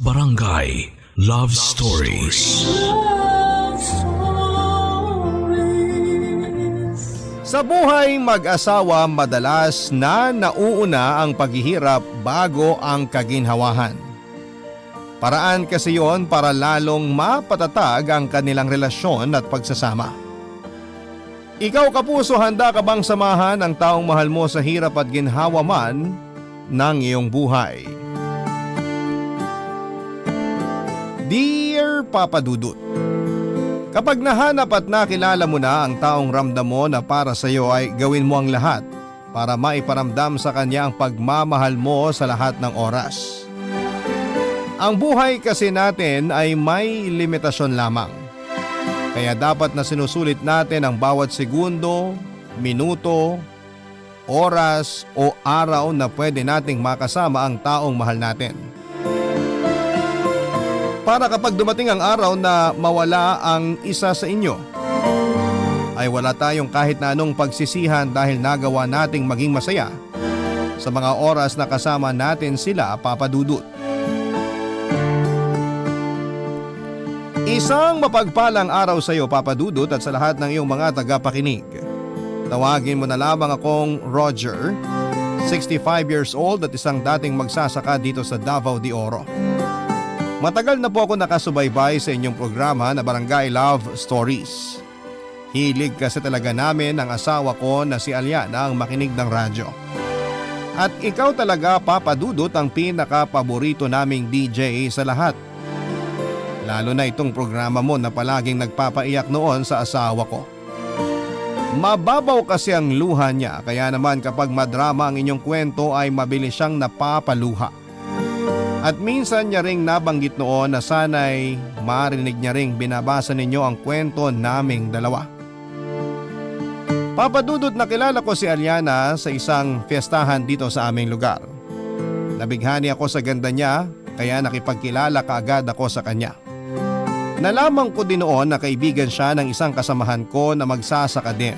Barangay Love Stories. Sa buhay mag-asawa, madalas na nauuna ang paghihirap bago ang kaginhawahan. Paraan kasi yon para lalong mapatatag ang kanilang relasyon at pagsasama. Ikaw kapuso, handa ka bang samahan ang taong mahal mo sa hirap at ginhawa man ng iyong buhay? Dear Papa Dudut, kapag nahanap at nakilala mo na ang taong ramdam mo na para sa iyo, ay gawin mo ang lahat para maiparamdam sa kanya ang pagmamahal mo sa lahat ng oras. Ang buhay kasi natin ay may limitasyon lamang. Kaya dapat na sinusulit natin ang bawat segundo, minuto, oras o araw na pwede nating makasama ang taong mahal natin. Para kapag dumating ang araw na mawala ang isa sa inyo, ay wala tayong kahit na anong pagsisihan dahil nagawa nating maging masaya sa mga oras na kasama natin sila, Papa Dudut. Isang mapagpalang araw sa iyo, Papa Dudut, at sa lahat ng iyong mga tagapakinig. Tawagin mo na lamang akong Roger, 65 years old at isang dating magsasaka dito sa Davao de Oro. Matagal na po ako nakasubaybay sa inyong programa na Barangay Love Stories. Hilig kasi talaga namin ang asawa ko na si Aliana ang makinig ng radyo. At ikaw talaga, Papa Dudut, ang pinaka-paborito naming DJ sa lahat. Lalo na itong programa mo na palaging nagpapaiyak noon sa asawa ko. Mababaw kasi ang luha niya, kaya naman kapag madrama ang inyong kwento ay mabilis siyang napapaluha. At minsan niya ring nabanggit noon na sana'y marinig niya ring binabasa ninyo ang kwento naming dalawa. Papa Dudut, nakilala ko si Aliana sa isang fiestahan dito sa aming lugar. Nabighani ako sa ganda niya, kaya nakipagkilala kaagad ako sa kanya. Nalaman ko din noon na kaibigan siya ng isang kasamahan ko na magsasaka din.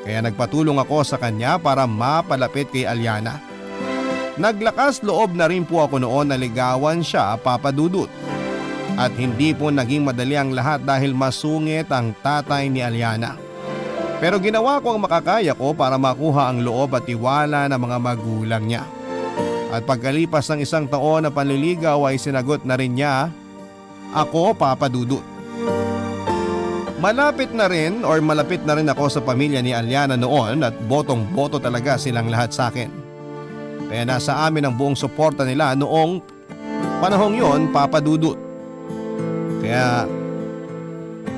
Kaya nagpatulong ako sa kanya para mapalapit kay Aliana. Naglakas loob na rin po ako noon na ligawan siya, Papa Dudut. At hindi po naging madali ang lahat dahil masungit ang tatay ni Aliana. Pero ginawa ko ang makakaya ko para makuha ang loob at tiwala ng mga magulang niya. At pagkalipas ng isang taon na panliligaw ay sinagot na rin niya ako, Papa Dudut. Malapit na rin ako sa pamilya ni Aliana noon at botong-boto talaga silang lahat sa akin. Kaya nasa amin ang buong suporta nila noong panahong yon, Papa Dudut. Kaya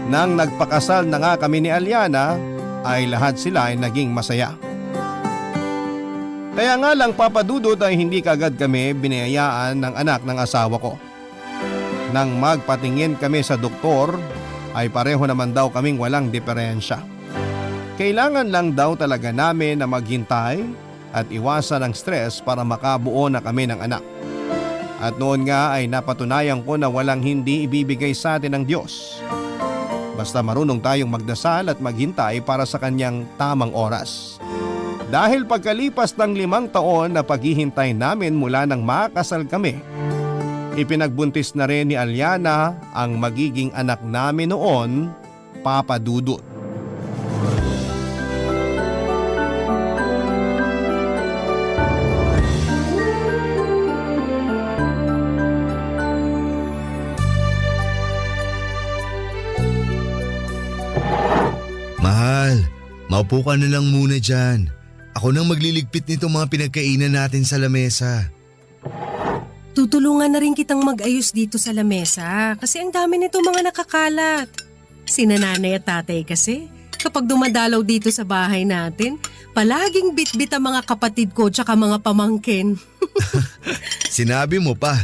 nang nagpakasal na nga kami ni Aliana ay lahat sila ay naging masaya. Kaya nga lang, Papa Dudut, ay hindi kaagad kami biniyayaan ng anak ng asawa ko. Nang magpatingin kami sa doktor ay pareho naman daw kaming walang diferensya. Kailangan lang daw talaga namin na maghintay at iwasan ang stress para makabuo na kami ng anak. At noon nga ay napatunayan ko na walang hindi ibibigay sa atin ng Diyos. Basta marunong tayong magdasal at maghintay para sa kanyang tamang oras. Dahil pagkalipas ng 5 taon na paghihintay namin mula nang makasal kami, ipinagbuntis na rin ni Aliana ang magiging anak namin noon, Papa Dudut. Mahal, maupo ka na lang muna dyan. Ako nang magliligpit nitong mga pinagkainan natin sa lamesa. Tutulungan na rin kitang mag-ayos dito sa lamesa kasi ang dami nito mga nakakalat. Sina nanay at tatay kasi, kapag dumadalaw dito sa bahay natin, palaging bitbit ang mga kapatid ko tsaka mga pamangkin. Sinabi mo pa,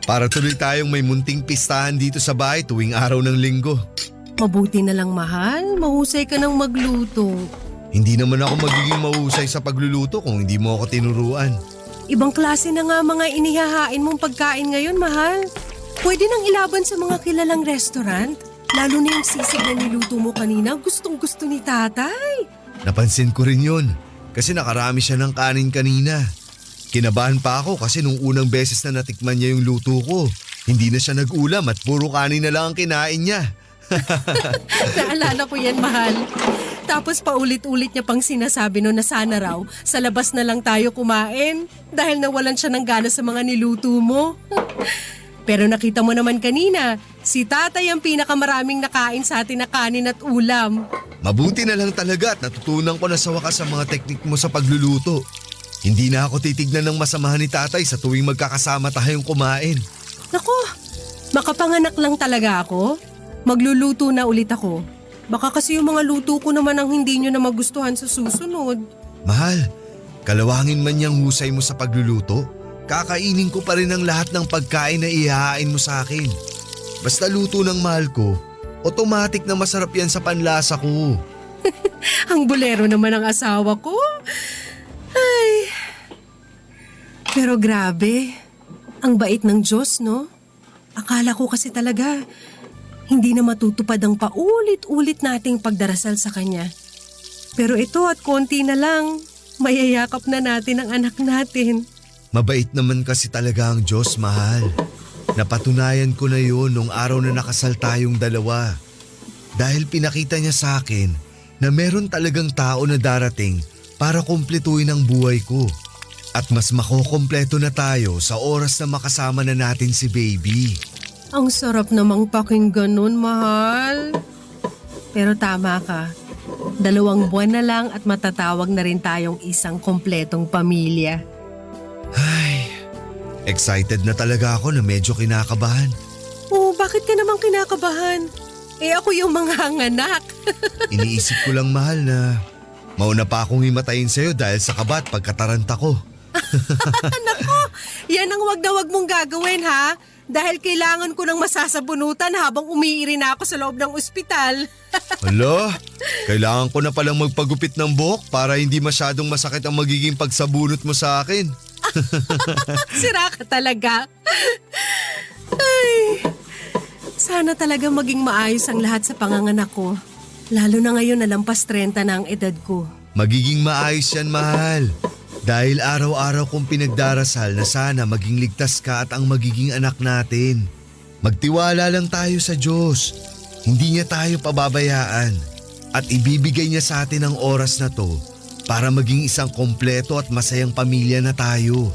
para tuloy tayong may munting pistahan dito sa bahay tuwing araw ng linggo. Mabuti na lang, mahal, mahusay ka ng magluto. Hindi naman ako magiging mahusay sa pagluluto kung hindi mo ako tinuruan. Ibang klase na nga mga inihahain mong pagkain ngayon, mahal. Pwede nang ilaban sa mga kilalang restaurant. Lalo na yung sisig na niluto mo kanina, gustong gusto ni tatay. Napansin ko rin yun, kasi nakarami siya ng kanin kanina. Kinabahan pa ako kasi nung unang beses na natikman niya yung luto ko, Hindi na siya nag-ulam at puro kanin na lang ang kinain niya. Naalala ko yan, mahal. Tapos paulit-ulit niya pang sinasabi no na sana raw sa labas na lang tayo kumain dahil nawalan siya ng gana sa mga niluto mo. Pero nakita mo naman kanina, si tatay ang pinakamaraming nakain sa atin na kanin at ulam. Mabuti na lang talaga at natutunan ko na sa wakas ang mga teknik mo sa pagluluto. Hindi na ako titignan ng masamahan ni tatay sa tuwing magkakasama tayong kumain. Nako, makapanganak lang talaga ako. Magluluto na ulit ako. Baka kasi yung mga luto ko naman ang hindi nyo na magustuhan sa susunod. Mahal, kalawangin man niyang husay mo sa pagluluto, kakainin ko pa rin ang lahat ng pagkain na ihahain mo sa akin. Basta luto ng mahal ko, automatic na masarap yan sa panlasa ko. Ang bolero naman ang asawa ko. Ay. Pero grabe, ang bait ng Diyos, no? Akala ko kasi talaga, hindi na matutupad ang paulit-ulit nating pagdarasal sa Kanya. Pero ito at konti na lang, mayayakap na natin ang anak natin. Mabait naman kasi talaga ang Diyos, mahal. Napatunayan ko na yun nung araw na nakasal tayong dalawa. Dahil pinakita niya sa akin na meron talagang tao na darating para kumpletuhin ang buhay ko. At mas makokompleto na tayo sa oras na makasama na natin si baby. Ang sarap namang pakinggan nun, mahal. Pero tama ka. 2 buwan na lang at matatawag na rin tayong isang kompletong pamilya. Ay, excited na talaga ako na medyo kinakabahan. Oh, bakit ka naman kinakabahan? Eh ako yung mga anak. Iniisip ko lang, mahal, na mauna pa akong himatayin sa'yo dahil sa kaba at pagkataranta ko. Nako, yan ang wag na wag mong gagawin, ha? Dahil kailangan ko ng masasabunutan habang umiiri na ako sa loob ng ospital. Hala, kailangan ko na palang magpagupit ng buhok para hindi masyadong masakit ang magiging pagsabunot mo sa akin. Sira ka talaga. Ay, sana talaga maging maayos ang lahat sa panganganak ko. Lalo na ngayon na lampas 30 na ang edad ko. Magiging maayos yan, mahal. Dahil araw-araw kong pinagdarasal na sana maging ligtas ka at ang magiging anak natin. Magtiwala lang tayo sa Diyos. Hindi niya tayo pababayaan. At ibibigay niya sa atin ang oras na to para maging isang kompleto at masayang pamilya na tayo.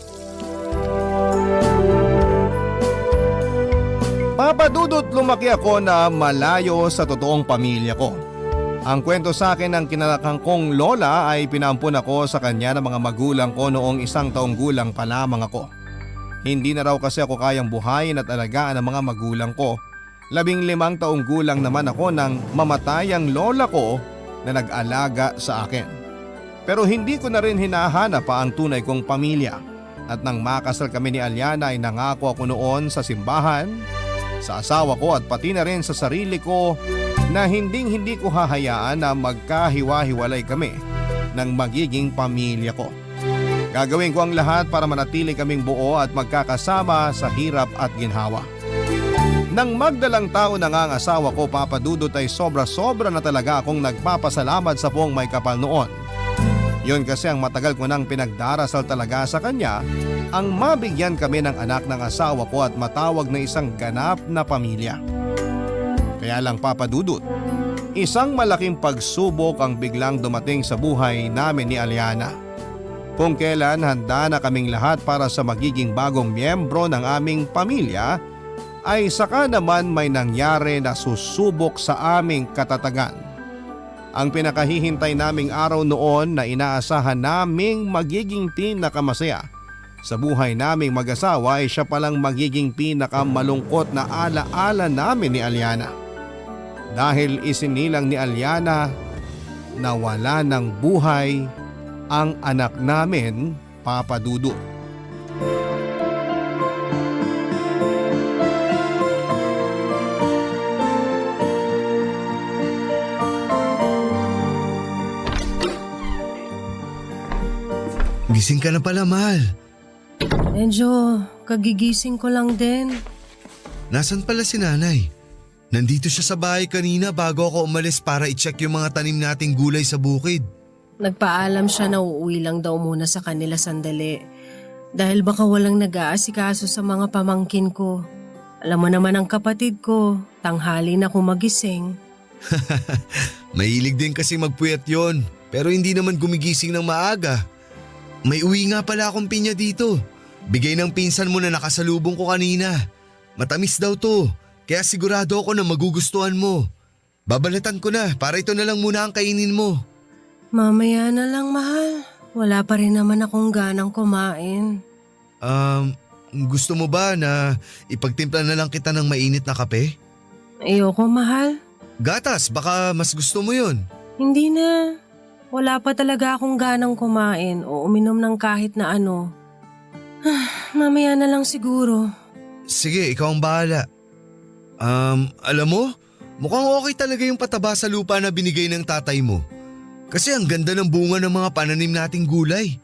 Papa Dudut, lumaki ako na malayo sa totoong pamilya ko. Ang kwento sa akin ng kinalakang kong lola ay pinaampun ako sa kanya ng mga magulang ko noong 1 taong gulang pa lamang ako. Hindi na raw kasi ako kayang buhayin at alagaan ng mga magulang ko. 15 taong gulang naman ako nang mamatay ang lola ko na nag-alaga sa akin. Pero hindi ko na rin hinahanap pa ang tunay kong pamilya. At nang makasal kami ni Aliana ay nangako ako noon sa simbahan, sa asawa ko at pati na rin sa sarili ko na hindi ko hahayaan na magkahiwa-hiwalay kami ng magiging pamilya ko. Gagawin ko ang lahat para manatili kaming buo at magkakasama sa hirap at ginhawa. Nang magdalang taon na nga ang asawa ko, Papa Dudut, ay sobra-sobra na talaga akong nagpapasalamat sa Poong May Kapal noon. Yun kasi ang matagal ko nang pinagdarasal talaga sa kanya, ang mabigyan kami ng anak ng asawa ko at matawag na isang ganap na pamilya. Kaya lang, Papa Dudut, isang malaking pagsubok ang biglang dumating sa buhay namin ni Aliana. Kung kailan handa na kaming lahat para sa magiging bagong miyembro ng aming pamilya, ay saka naman may nangyari na susubok sa aming katatagan. Ang pinakahihintay naming araw noon na inaasahan naming magiging pinakamasaya sa buhay naming mag-asawa ay siya palang magiging pinakamalungkot na alaala namin ni Aliana. Dahil isinilang ni Aliana na wala ng buhay ang anak namin, Papa Dudut. Gising ka na pala, mahal. Medyo kagigising ko lang din. Nasaan pala si nanay? Nandito siya sa bahay kanina bago ako umalis para i-check yung mga tanim nating gulay sa bukid. Nagpaalam siya na uuwi lang daw muna sa kanila sandali. Dahil baka walang nag-aasikaso sa mga pamangkin ko. Alam mo naman ang kapatid ko, tanghali na kumagising. Mahilig din kasi magpuyat yon, pero hindi naman gumigising ng maaga. May uwi nga pala akong pinya dito. Bigay ng pinsan mo na nakasalubong ko kanina. Matamis daw to, kaya sigurado ako na magugustuhan mo. Babalatan ko na para ito na lang muna ang kainin mo. Mamaya na lang, mahal. Wala pa rin naman akong ganang kumain. Gusto mo ba na ipagtimpla na lang kita ng mainit na kape? Ayoko, mahal. Gatas, baka mas gusto mo yun. Hindi na. Wala pa talaga akong ganang kumain o uminom ng kahit na ano. Mamaya na lang siguro. Sige, ikaw ang bahala. Alam mo, mukhang okay talaga yung pataba sa lupa na binigay ng tatay mo. Kasi ang ganda ng bunga ng mga pananim nating gulay.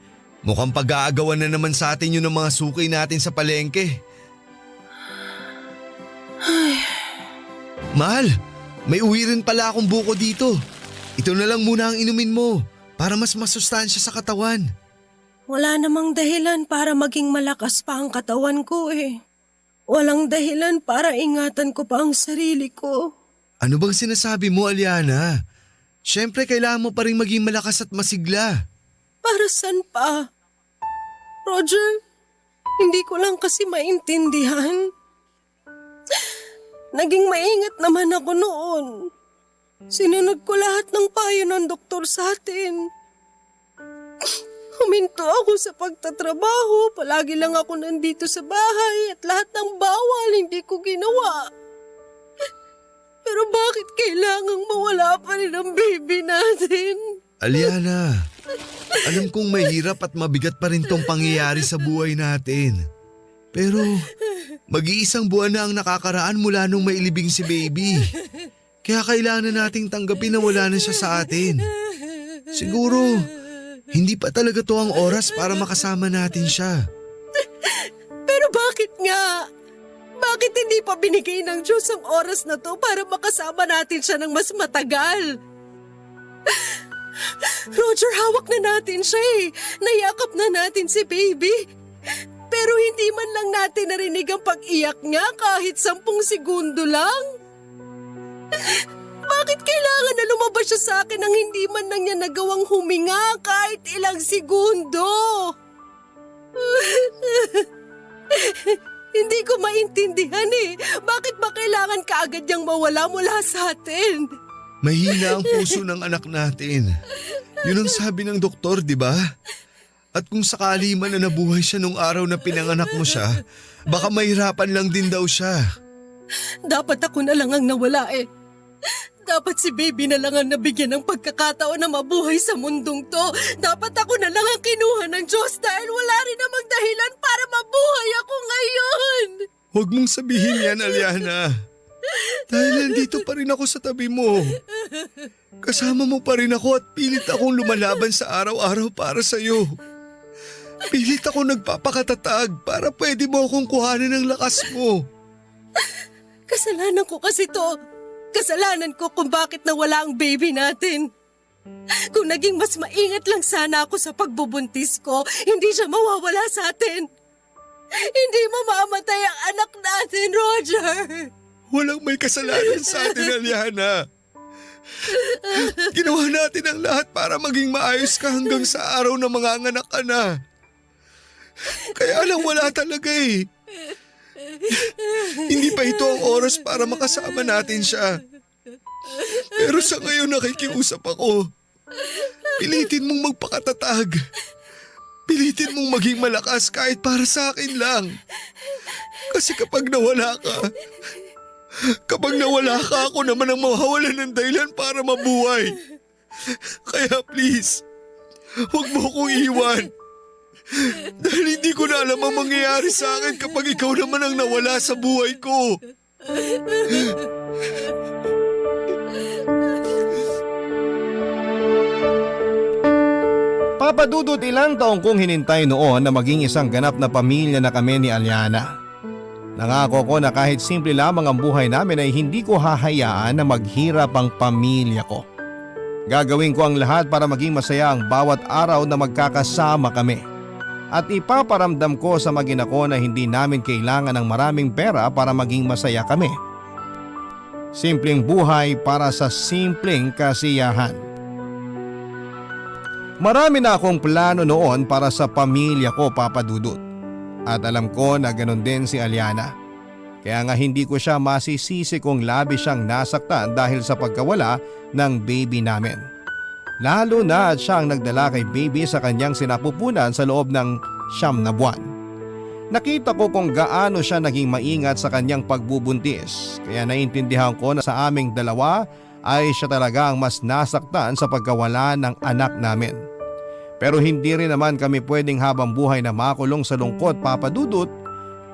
Mukhang pag-aagawan na naman sa atin yun ng mga suki natin sa palengke. Mahal, may uwi rin pala akong buko dito. Ito na lang muna ang inumin mo para mas masustansya sa katawan. Wala namang dahilan para maging malakas pa ang katawan ko eh. Walang dahilan para ingatan ko pa ang sarili ko. Ano bang sinasabi mo, Aliana? Siyempre kailangan mo pa rin maging malakas at masigla. Para saan pa? Roger, hindi ko lang kasi maintindihan. Naging maingat naman ako noon. Sinunod ko lahat ng payo ng doktor sa atin. Huminto ako sa pagtatrabaho, palagi lang ako nandito sa bahay at lahat ng bawal hindi ko ginawa. Pero bakit kailangang mawala pa rin ang baby natin? Aliana, alam kong mahirap at mabigat pa rin tong pangyayari sa buhay natin. Pero mag-iisang buwan na ang nakakaraan mula nung mailibing si baby. Kaya kailangan nating tanggapin na wala na siya sa atin. Siguro, hindi pa talaga to ang oras para makasama natin siya. Pero bakit nga? Bakit hindi pa binigay ng Diyos ang oras na to para makasama natin siya ng mas matagal? Roger, hawak na natin siya eh. Nayakap na natin si baby. Pero hindi man lang natin narinig ang pag-iyak niya kahit 10 segundo lang. Bakit kailangan na lumabas siya sa akin nang hindi man lang niya nagawang huminga kahit ilang segundo? Hindi ko maintindihan eh. Bakit ba kailangan kaagad niyang mawala mula sa atin? Mahina ang puso ng anak natin. Yun ang sabi ng doktor, di ba? At kung sakali man na nabuhay siya nung araw na pinanganak mo siya, baka mahirapan lang din daw siya. Dapat ako na lang ang nawala eh. Dapat si baby na lang ang nabigyan ng pagkakataon na mabuhay sa mundong to. Dapat ako na lang ang kinuha ng Diyos dahil wala rin namang dahilan para mabuhay ako ngayon. Huwag mong sabihin yan, Aliana. Dahil nandito pa rin ako sa tabi mo. Kasama mo pa rin ako at pilit akong lumalaban sa araw-araw para sa'yo. Pilit ako nagpapakatatag para pwede mo akong kuhanin ng lakas mo. Kasalanan ko kasi to. Kasalanan ko kung bakit nawala ang baby natin. Kung naging mas maingat lang sana ako sa pagbubuntis ko, hindi siya mawawala sa atin. Hindi mamamatay ang anak natin, Roger. Walang may kasalanan sa atin, Aliana. Ginawa natin ang lahat para maging maayos ka hanggang sa araw na manganganak ka na. Kaya lang wala talaga eh. Hindi pa ito ang oras para makasama natin siya. Pero sa ngayon nakikiusap ako. Pilitin mong magpakatatag. Pilitin mong maging malakas kahit para sa akin lang. Kasi kapag nawala ka, ako naman ang mawawalan ng dahilan para mabuhay. Kaya please, huwag mo akong iwan. Dahil hindi ko na alam ang mangyayari sa akin kapag ikaw naman ang nawala sa buhay ko. Papa Dudut, ilang taong kong hinintay noon na maging isang ganap na pamilya na kami ni Aliana. Nangako ko na kahit simple lamang ang buhay namin ay hindi ko hahayaan na maghirap ang pamilya ko. Gagawin ko ang lahat para maging masaya ang bawat araw na magkakasama kami. at ipaparamdam ko sa mag-ina ko na hindi namin kailangan ng maraming pera para maging masaya kami. Simpleng buhay para sa simpleng kasiyahan. Marami na akong plano noon para sa pamilya ko, Papa Dudut. At alam ko na ganoon din si Aliana. Kaya nga hindi ko siya masisisi kung labis siyang nasaktan dahil sa pagkawala ng baby namin. Lalo na at siya ang nagdala kay baby sa kanyang sinapupunan sa loob ng 9 na buwan. Nakita ko kung gaano siya naging maingat sa kanyang pagbubuntis, kaya naiintindihan ko na sa aming dalawa ay siya talaga ang mas nasaktan sa pagkawala ng anak namin. Pero hindi rin naman kami pwedeng habang buhay na makulong sa lungkot, Papa Dudut.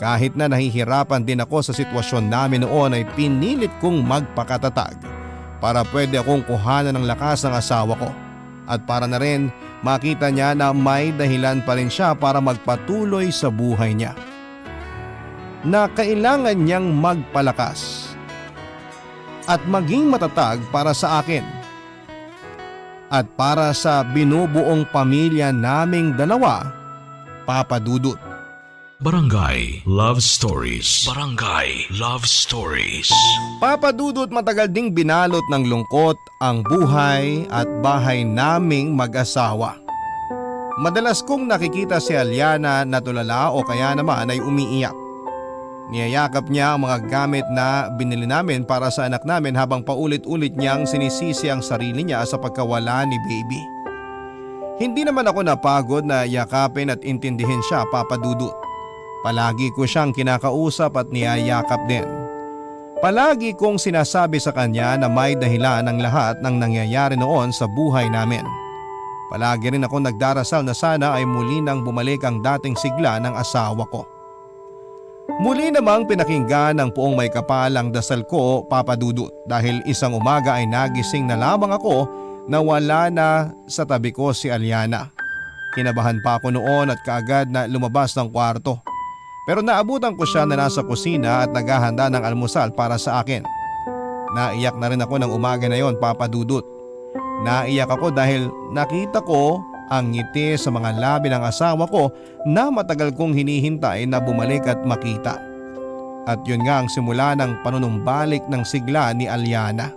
Kahit na nahihirapan din ako sa sitwasyon namin noon ay pinilit kong magpakatatag para pwede akong kuhanan ng lakas ng asawa ko at para na rin makita niya na may dahilan pa rin siya para magpatuloy sa buhay niya. Na kailangan niyang magpalakas at maging matatag para sa akin at para sa binubuong pamilya naming dalawa, Papa Dudut. Barangay Love Stories. Barangay Love Stories. Papa Dudut, matagal ding binalot ng lungkot ang buhay at bahay naming mag-asawa. Madalas kong nakikita si Aliana na tulala o kaya naman ay umiiyak. Niyayakap niya ang mga gamit na binili namin para sa anak namin habang paulit-ulit niyang sinisisi ang sarili niya sa pagkawala ni baby. Hindi naman ako napagod na yakapin at intindihin siya, Papa Dudut. Palagi ko siyang kinakausap at niyayakap din. Palagi kong sinasabi sa kanya na may dahilan ang lahat ng nangyayari noon sa buhay namin. Palagi rin ako nagdarasal na sana ay muli nang bumalik ang dating sigla ng asawa ko. Muli namang pinakinggan ng Puong May Kapal ang dasal ko, Papa Dudut, dahil isang umaga ay nagising na lamang ako na wala na sa tabi ko si Aliana. Kinabahan pa ako noon at kaagad na lumabas ng kwarto. Pero naabutan ko siya na nasa kusina at naghahanda ng almusal para sa akin. Naiyak na rin ako ng umaga na yon, Papa Dudut. Naiyak ako dahil nakita ko ang ngiti sa mga labi ng asawa ko na matagal kong hinihintay na bumalik at makita. At yun nga ang simula ng panunumbalik ng sigla ni Aliana.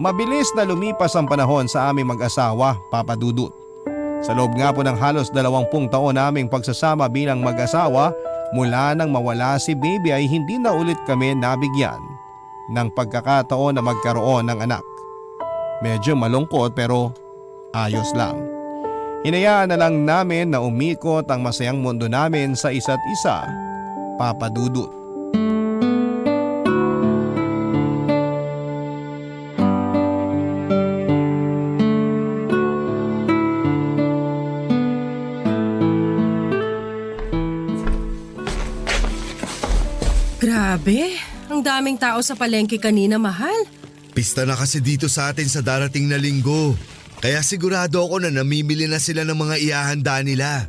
Mabilis na lumipas ang panahon sa aming mag-asawa, Papa Dudut. Sa loob nga po ng halos 20 taon naming pagsasama bilang mag-asawa, mula nang mawala si baby ay hindi na ulit kami nabigyan ng pagkakataon na magkaroon ng anak. Medyo malungkot pero ayos lang. Hinayaan na lang namin na umikot ang masayang mundo namin sa isa't isa, Papa Dudut. Grabe, ang daming tao sa palengke kanina, mahal. Pista na kasi dito sa atin sa darating na linggo. Kaya sigurado ako na namimili na sila ng mga ihahanda nila.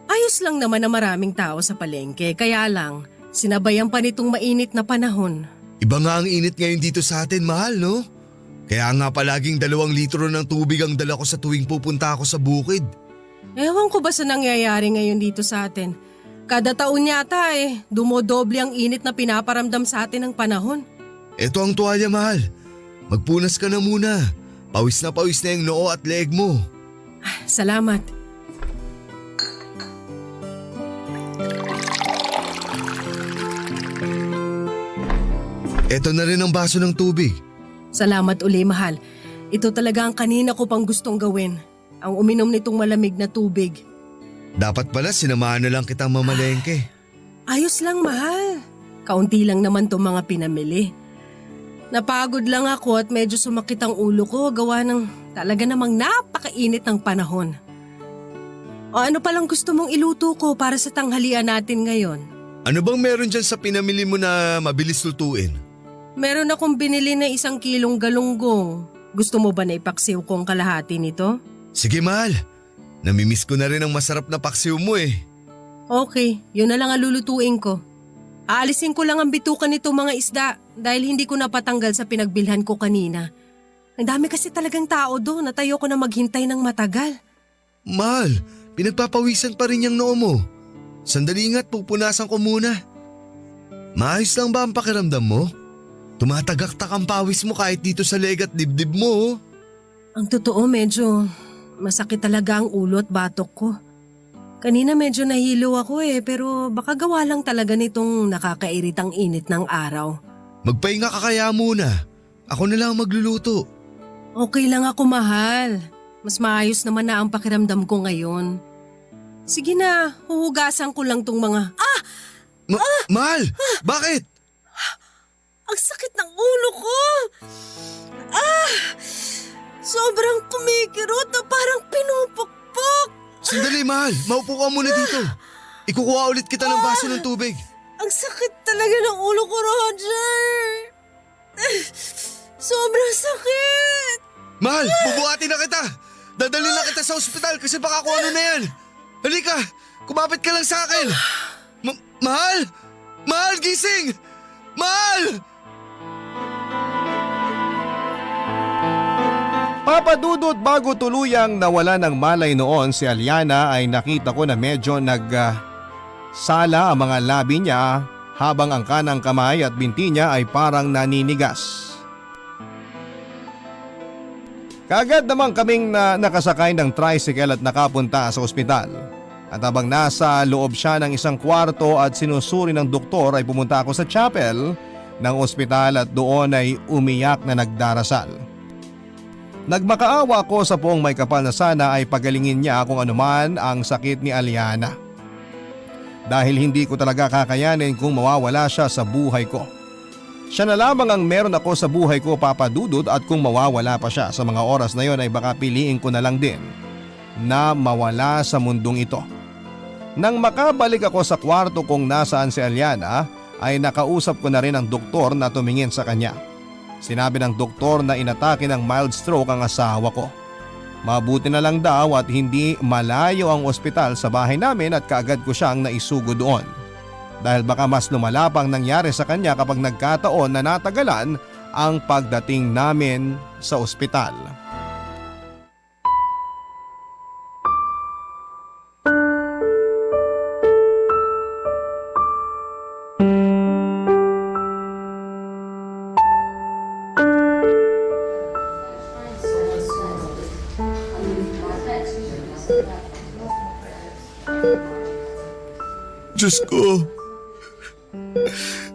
Ayos lang naman na maraming tao sa palengke, kaya lang, sinabayan pa nitong mainit na panahon. Iba nga ang init ngayon dito sa atin, mahal, no? Kaya nga palaging 2 litro ng tubig ang dala ko sa tuwing pupunta ako sa bukid. Ewan ko ba sa nangyayari ngayon dito sa atin? Kada taon yata dumodoble ang init na pinaparamdam sa atin ng panahon. Ito ang tuwalya, mahal. Magpunas ka na muna. Pawis na yung noo at leeg mo. Salamat. Ito na rin ang baso ng tubig. Salamat uli, mahal. Ito talaga ang kanina ko pang gustong gawin. Ang uminom nitong malamig na tubig. Dapat pala sinamahan na lang kitang mamalengke. Ayos lang, mahal. Kaunti lang naman itong mga pinamili. Napagod lang ako at medyo sumakit ang ulo ko gawa ng talaga namang napakainit ng panahon. O ano palang gusto mong iluto ko para sa tanghalian natin ngayon? Ano bang meron dyan sa pinamili mo na mabilis lutuin? Meron akong binili na 1 kilong galunggong. Gusto mo ba na ipaksiw kong kalahati nito? Sige, mahal. Namimiss ko na rin ang masarap na paksiw mo eh. Okay, yun na lang ang lulutuin ko. Aalisin ko lang ang bitukan nitong mga isda dahil hindi ko napatanggal sa pinagbilhan ko kanina. Ang dami kasi talagang tao doon at ayoko na maghintay ng matagal. Mahal, Pinagpapawisan pa rin yung noo mo. Sandali nga't pupunasan ko muna. Maayos lang ba ang pakiramdam mo? Tumatagaktak ang pawis mo kahit dito sa leg at dibdib mo. Oh. Ang totoo, medyo masakit talaga ang ulo at batok ko. Kanina medyo nahilo ako pero baka gawa lang talaga nitong nakakairitang init ng araw. Magpahinga ka kaya muna. Ako na lang ang magluluto. Okay lang ako, mahal. Mas maayos naman na ang pakiramdam ko ngayon. Sige na, huhugasan ko lang tong mga… Mahal! Bakit? Ang sakit ng ulo ko! Sobrang kumikirot na parang pinupukpok! Sandali, mahal. Maupo ka muna dito. Ikukuha ulit kita ng baso ng tubig. Ang sakit talaga ng ulo ko, Roger! Sobrang sakit! Mahal, bubuhatin na kita. Dadalhin na kita sa ospital kasi baka kung ano na yan. Halika, kumapit ka lang sa akin. Mahal! Mahal, gising! Mahal! Papa Dudut, bago tuluyang nawala ng malay noon si Aliana ay nakita ko na medyo sala ang mga labi niya habang ang kanang kamay at binti niya ay parang naninigas. Kaagad naman kaming nakasakay ng tricycle at nakapunta sa ospital. At habang nasa loob siya ng isang kwarto at sinusuri ng doktor ay pumunta ako sa chapel ng ospital at doon ay umiyak na nagdarasal. Nagmakaawa ako sa poong may kapal na sana ay pagalingin niya kung anuman ang sakit ni Aliana. Dahil hindi ko talaga kakayanin kung mawawala siya sa buhay ko. Siya na lamang ang meron ako sa buhay ko, Papa Dudut, at kung mawawala pa siya sa mga oras na yon ay baka piliin ko na lang din na mawala sa mundong ito. Nang makabalik ako sa kwarto kung nasaan si Aliana ay nakausap ko na rin ang doktor na tumingin sa kanya. Sinabi ng doktor na inatake ng mild stroke ang asawa ko. Mabuti na lang daw at hindi malayo ang ospital sa bahay namin at kaagad ko siyang naisugo doon. Dahil baka mas lumala pang nangyari sa kanya kapag nagkataon na natagalan ang pagdating namin sa ospital. Diyos ko,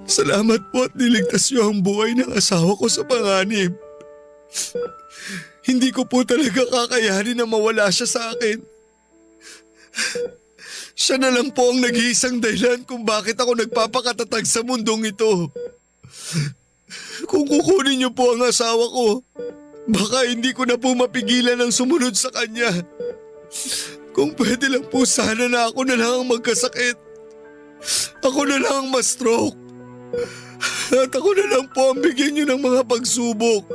salamat po at niligtas niyo ang buhay ng asawa ko sa panganib. Hindi ko po talaga kakayanin na mawala siya sa akin. Siya na lang po ang nag-iisang dahilan kung bakit ako nagpapakatatag sa mundong ito. Kung kukunin niyo po ang asawa ko, baka hindi ko na po mapigilan ang sumunod sa kanya. Kung pwede lang po sana na ako na lang ang magkasakit. Ako na lang ang ma-stroke. At ako na lang po ang bigyan niyo ng mga pagsubok.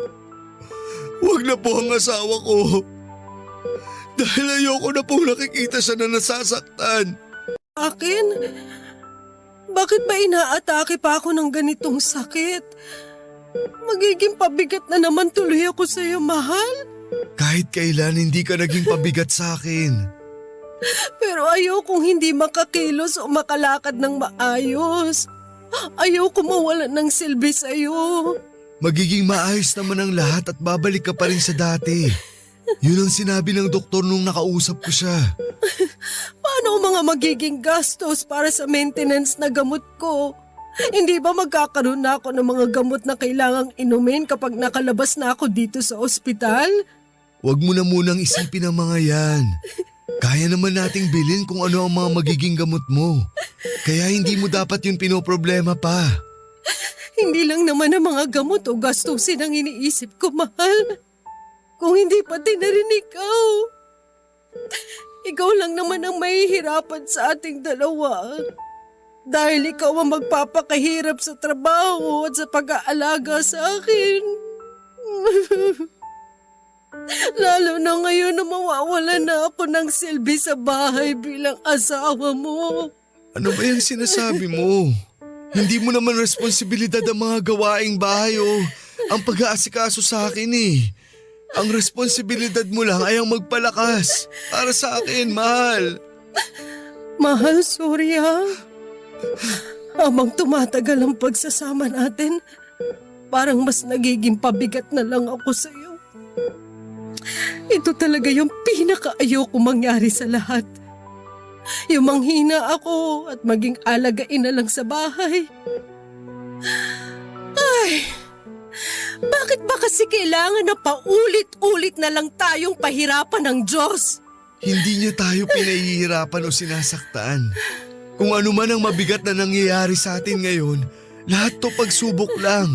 Huwag na po ang asawa ko. Dahil ayoko na po nakikita siya na nasasaktan. Akin? Bakit ba inaatake pa ako ng ganitong sakit? Magiging pabigat na naman tuloy ako sa iyo, mahal. Kahit kailan hindi ka naging pabigat sa akin. Pero ayokong hindi makakilos o makalakad ng maayos. Ayoko mawalan ng silbi sa iyo. Magiging maayos naman ang lahat at babalik ka pa rin sa dati. Yun ang sinabi ng doktor nung nakausap ko siya. Paano ang mga magiging gastos para sa maintenance na gamot ko? Hindi ba magkakaroon na ako ng mga gamot na kailangang inumin kapag nakalabas na ako dito sa ospital? Huwag mo na munang isipin ang mga yan. Kaya naman nating bilhin kung ano ang mga magiging gamot mo. Kaya hindi mo dapat yun pinoproblema pa. Hindi lang naman ang mga gamot o gastusin ang iniisip ko, mahal. Kung hindi pati na rin ikaw. Ikaw lang naman ang mahihirapan sa ating dalawa. Dahil ikaw ang magpapakahirap sa trabaho at sa pag-aalaga sa akin. Lalo na ngayon na mawawala na ako ng silbi sa bahay bilang asawa mo. Ano ba yung sinasabi mo? Hindi mo naman responsibilidad ang mga gawaing bahay o ang pag-aasikaso sa akin eh. Ang responsibilidad mo lang ay ang magpalakas. Para sa akin, mahal. Mahal, sorry ha. Habang tumatagal ang pagsasama natin, parang mas nagiging pabigat na lang ako sa iyo. Ito talaga yung pinaka-ayoko mangyari sa lahat. Yung manghina ako at maging alagain na lang sa bahay. Ay, bakit ba kasi kailangan na paulit-ulit na lang tayong pahirapan ng Diyos? Hindi niya tayo pinahihirapan o sinasaktan. Kung ano man ang mabigat na nangyayari sa atin ngayon, lahat to pagsubok lang.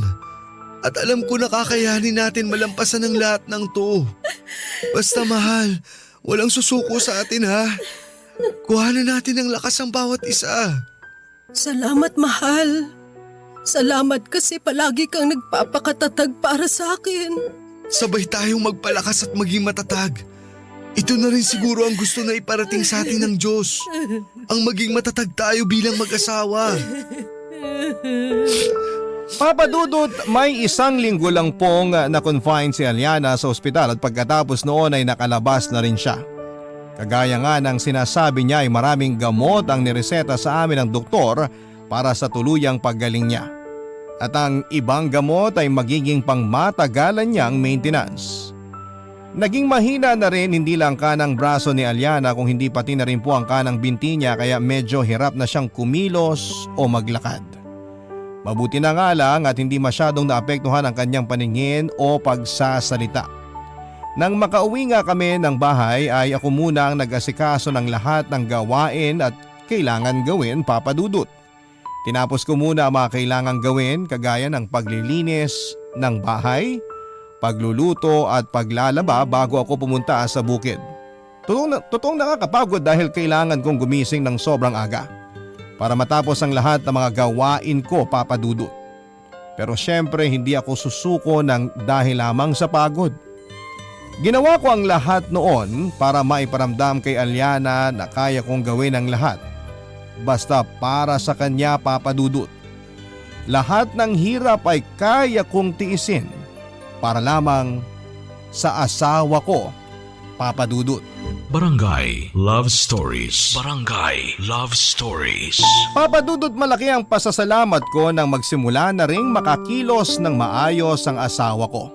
At alam ko na kakayanin natin malampasan ang lahat ng to. Basta mahal, walang susuko sa atin ha. Kuhanan natin ang lakas ang bawat isa. Salamat, mahal. Salamat kasi palagi kang nagpapakatatag para sa akin. Sabay tayong magpalakas at maging matatag. Ito na rin siguro ang gusto na iparating sa atin ng Diyos. Ang maging matatag tayo bilang mag-asawa. Papa Dudut, may isang linggo lang pong na-confine si Aliana sa ospital at pagkatapos noon ay nakalabas na rin siya. Kagaya nga ng sinasabi niya ay maraming gamot ang nireseta sa amin ng doktor para sa tuluyang paggaling niya. At ang ibang gamot ay magiging pangmatagalan niyang maintenance. Naging mahina na rin hindi lang kanang braso ni Aliana kung hindi pati na rin po ang kanang binti niya kaya medyo hirap na siyang kumilos o maglakad. Mabuti na nga lang at hindi masyadong naapektuhan ang kanyang paningin o pagsasalita. Nang makauwi nga kami ng bahay ay ako muna ang nag-asikaso ng lahat ng gawain at kailangan gawin, Papa Dudut. Tinapos ko muna ang mga kailangan gawin kagaya ng paglilinis ng bahay, pagluluto at paglalaba bago ako pumunta sa bukid. Totoong nakakapagod dahil kailangan kong gumising ng sobrang aga para matapos ang lahat ng mga gawain ko, Papa Dudut. Pero syempre hindi ako susuko ng dahil lamang sa pagod. Ginawa ko ang lahat noon para maiparamdam kay Aliana na kaya kong gawin ang lahat. Basta para sa kanya, Papa Dudut. Lahat ng hirap ay kaya kong tiisin para lamang sa asawa ko, Papa Dudut. Barangay Love Stories. Barangay Love Stories. Papa Dudut, malaki ang pasasalamat ko nang magsimula na ring makakilos ng maayos ang asawa ko.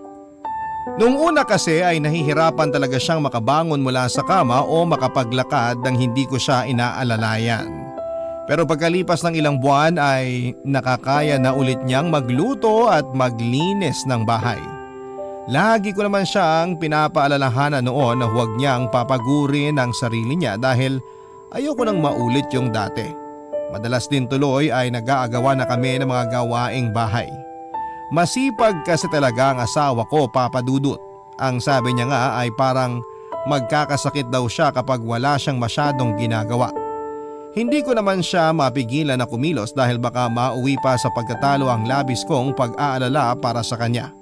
Noong una kasi ay nahihirapan talaga siyang makabangon mula sa kama o makapaglakad nang hindi ko siya inaalalayan. Pero pagkalipas ng ilang buwan ay nakakaya na ulit niyang magluto at maglinis ng bahay. Lagi ko naman siyang pinapaalalahanan noon na huwag niyang papagurin ang sarili niya dahil ayoko nang maulit yung dati. Madalas din tuloy ay nag-aagawa na kami ng mga gawaing bahay. Masipag kasi talaga ang asawa ko, Papa Dudut. Ang sabi niya nga ay parang magkakasakit daw siya kapag wala siyang masyadong ginagawa. Hindi ko naman siya mapigilan na kumilos dahil baka mauwi pa sa pagkatalo ang labis kong pag-aalala para sa kanya.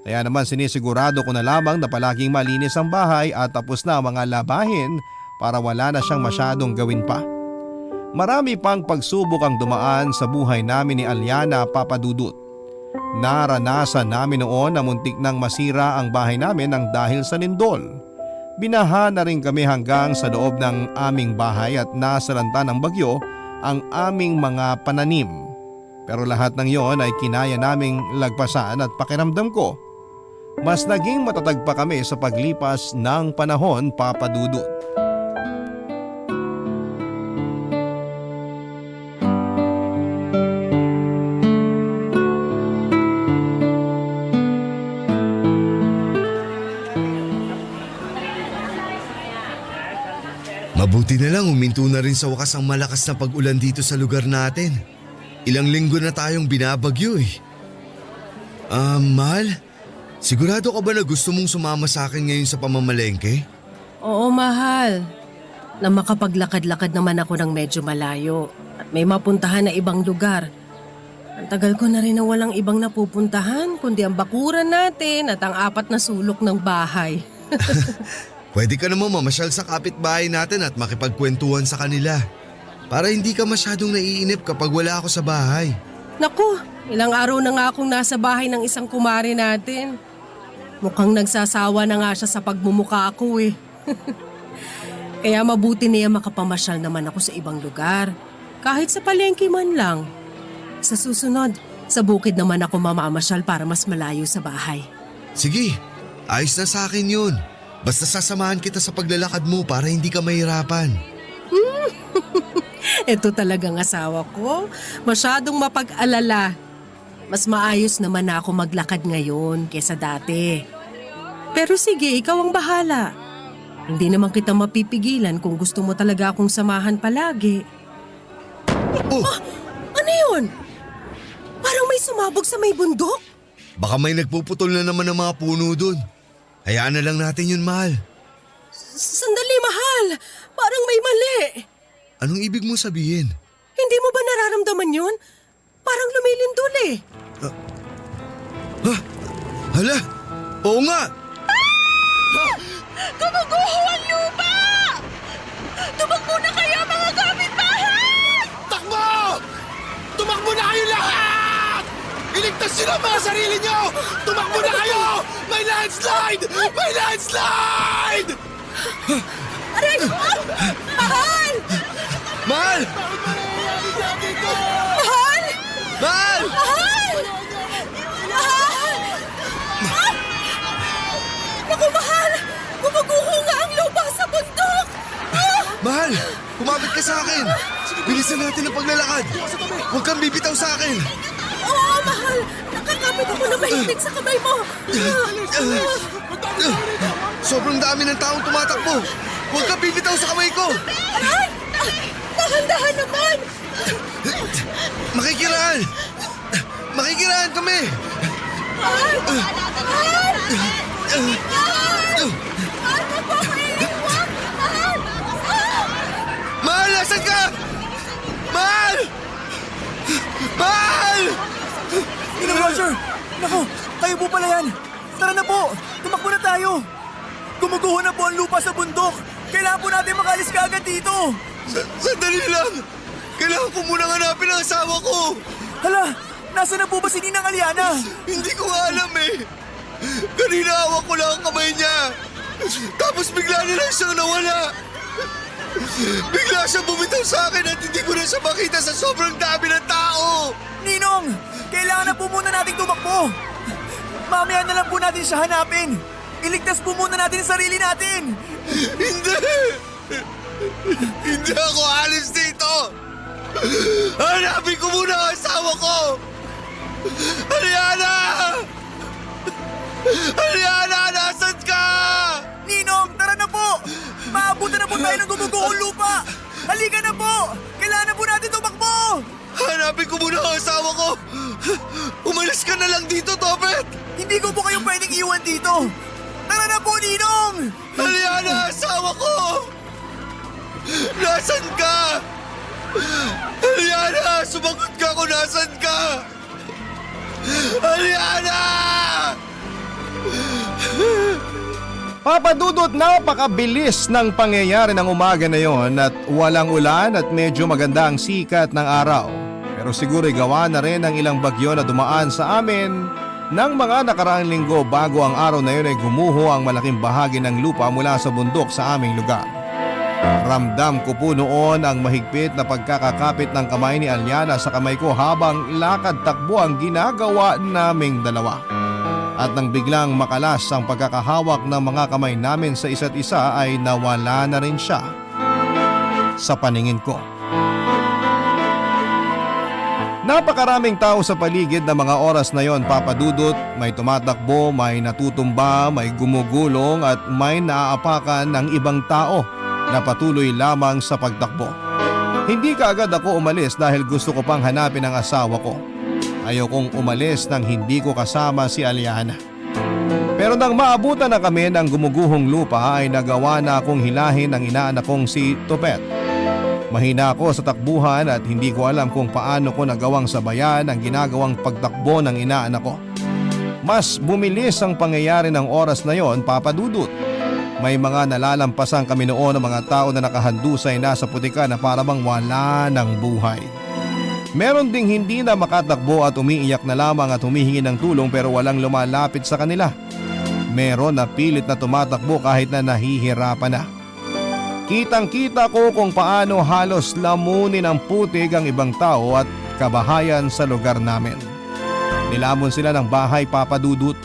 Kaya naman sinisigurado ko na lamang na palaging malinis ang bahay at tapos na ang mga labahin para wala na siyang masyadong gawin pa. Marami pang pagsubok ang dumaan sa buhay namin ni Aliana, Papa Dudut. Naranasan namin noon na muntik nang masira ang bahay namin ng dahil sa lindol. Binaha na rin kami hanggang sa loob ng aming bahay at nasalanta ng bagyo ang aming mga pananim. Pero lahat ng yon ay kinaya naming lagpasan at pakiramdam ko, mas naging matatag pa kami sa paglipas ng panahon, Papa Dudut. Mabuti na lang huminto na rin sa wakas ang malakas na pag-ulan dito sa lugar natin. Ilang linggo na tayong binabagyo eh. Mahal, sigurado ka ba na gusto mong sumama sa akin ngayon sa pamamalengke? Oo, mahal. Na makapaglakad-lakad naman ako ng medyo malayo at may mapuntahan na ibang lugar. Ang tagal ko na rin na walang ibang napupuntahan kundi ang bakuran natin at ang 4 na sulok ng bahay. Pwede ka naman mamasyal sa kapitbahay natin at makipagkwentuhan sa kanila. Para hindi ka masyadong naiinip kapag wala ako sa bahay. Naku, ilang araw na nga akong nasa bahay ng isang kumare natin. Mukhang nagsasawa na nga siya sa pagmumuka ko eh. Kaya mabuti niya makapamasyal naman ako sa ibang lugar. Kahit sa palengke man lang. Sa susunod, sa bukid naman ako mamamasyal para mas malayo sa bahay. Sige, ayos na sa akin yun. Basta sasamahan kita sa paglalakad mo para hindi ka mahirapan. Ito talagang asawa ko. Masyadong mapag-alala. Mas maayos naman na ako maglakad ngayon kesa dati. Pero sige, ikaw ang bahala. Hindi naman kita mapipigilan kung gusto mo talaga akong samahan palagi. Oh! Ano yun? Parang may sumabog sa may bundok. Baka may nagpuputol na naman ng mga puno dun. Hayaan na lang natin yun, mahal. Sandali, mahal. Parang may mali. Anong ibig mo sabihin? Hindi mo ba nararamdaman yun? Parang lumilindol eh. Hala! Oo nga! Gumuguho ang lupa! Tumakbo na kayo mga kapitbahay! Takbo! Tumakbo na kayo lahat! Iligtas nyo na ang mga sarili nyo! Tumakbo na kayo! May landslide! May landslide! Aray ko! Mahal! Mahal! Mahal! Mahal! Mahal! Mahal! Naku, mahal! Gumuguho nga ang lupa sa bundok! Mahal! Kumapit ka sa akin! Bilisan natin ang paglalakad! Huwag kang bibitaw sa akin! Oo, mahal! Nakakapit ako na mahigpit sa kamay mo! Sobrang dami ng taong tumatakbo! Huwag kang bibitaw sa kamay ko! Aray! Dahan-dahan naman! Makikiraan! Makikiraan kami! Mahal! Mahal! Mahal! Mahal, wag mo ako iiwan! Mahal! Mahal, nasan ka? Mahal! Mahal! Ninong Roger! Naku, kayo po pala yan! Tara na po! Tumakbo na tayo! Gumuguho na po ang lupa sa bundok! Kailangan po natin makalis ka agad dito! Sandali lang! Kailangan ko munang hanapin ang asawa ko! Hala! Nasaan na po ba si Ninang Aliana? Hindi ko nga alam eh! Kanina hawak ko lang ang kamay niya! Tapos bigla na lang siyang nawala! Bigla siyang bumitaw sa akin at hindi ko na siya makita sa sobrang dami ng tao! Ninong! Kailangan na po muna nating tumakbo! Mamaya na lang po natin siya hanapin! Iligtas po muna natin ang sarili natin! Hindi! Hindi ako alis dito! Hanapin ko muna ang asawa ko! Aliana! Aliana, nasan ka? Ninong, tara na po! Maabutan na po tayo ng gumuguhong lupa! Halika na po! Kailangan na po natin tumakbo! Hanapin ko muna ang asawa ko! Umalis ka na lang dito, Topet! Hindi ko po kayo pwedeng iwan dito! Tara na po, Ninong! Aliana, asawa ko! Nasaan ka? Aliana, sumagot ka kung nasaan ka! Aliana! Papa Dudut, napakabilis ng pangyayari ng umaga na yon at walang ulan at medyo maganda ang sikat ng araw. Pero siguro gawa na rin ng ilang bagyo na dumaan sa amin ng mga nakaraang linggo bago ang araw na yun ay gumuho ang malaking bahagi ng lupa mula sa bundok sa aming lugar. Ramdam ko po noon ang mahigpit na pagkakakapit ng kamay ni Aliana sa kamay ko habang lakad takbo ang ginagawa naming dalawa. At nang biglang makalas ang pagkakahawak ng mga kamay namin sa isa't isa ay nawala na rin siya sa paningin ko. Napakaraming tao sa paligid na mga oras na yon, Papa Dudut. May tumatakbo, may natutumba, may gumugulong at may naaapakan ng ibang tao na patuloy lamang sa pagtakbo. Hindi kaagad ako umalis dahil gusto ko pang hanapin ang asawa ko. Ayokong umalis nang hindi ko kasama si Aliana. Pero nang maabutan na kami ng gumuguhong lupa ay nagawa na akong hilahin ang inaanak kong si Topet. Mahina ako sa takbuhan at hindi ko alam kung paano ko nagawang sabayan ang ginagawang pagtakbo ng inaanak ko. Mas bumilis ang pangyayari ng oras na yon, Papa Dudut. May mga nalalampasan kami noon ng mga tao na nakahandusay na sa putika na parabang wala ng buhay. Meron ding hindi na makatakbo at umiiyak na lamang at humihingi ng tulong pero walang lumalapit sa kanila. Meron na pilit na tumatakbo kahit na nahihirapan na. Kitang-kita ko kung paano halos lamunin ng putik ang ibang tao at kabahayan sa lugar namin. Nilamon sila ng bahay, Papa Dudut,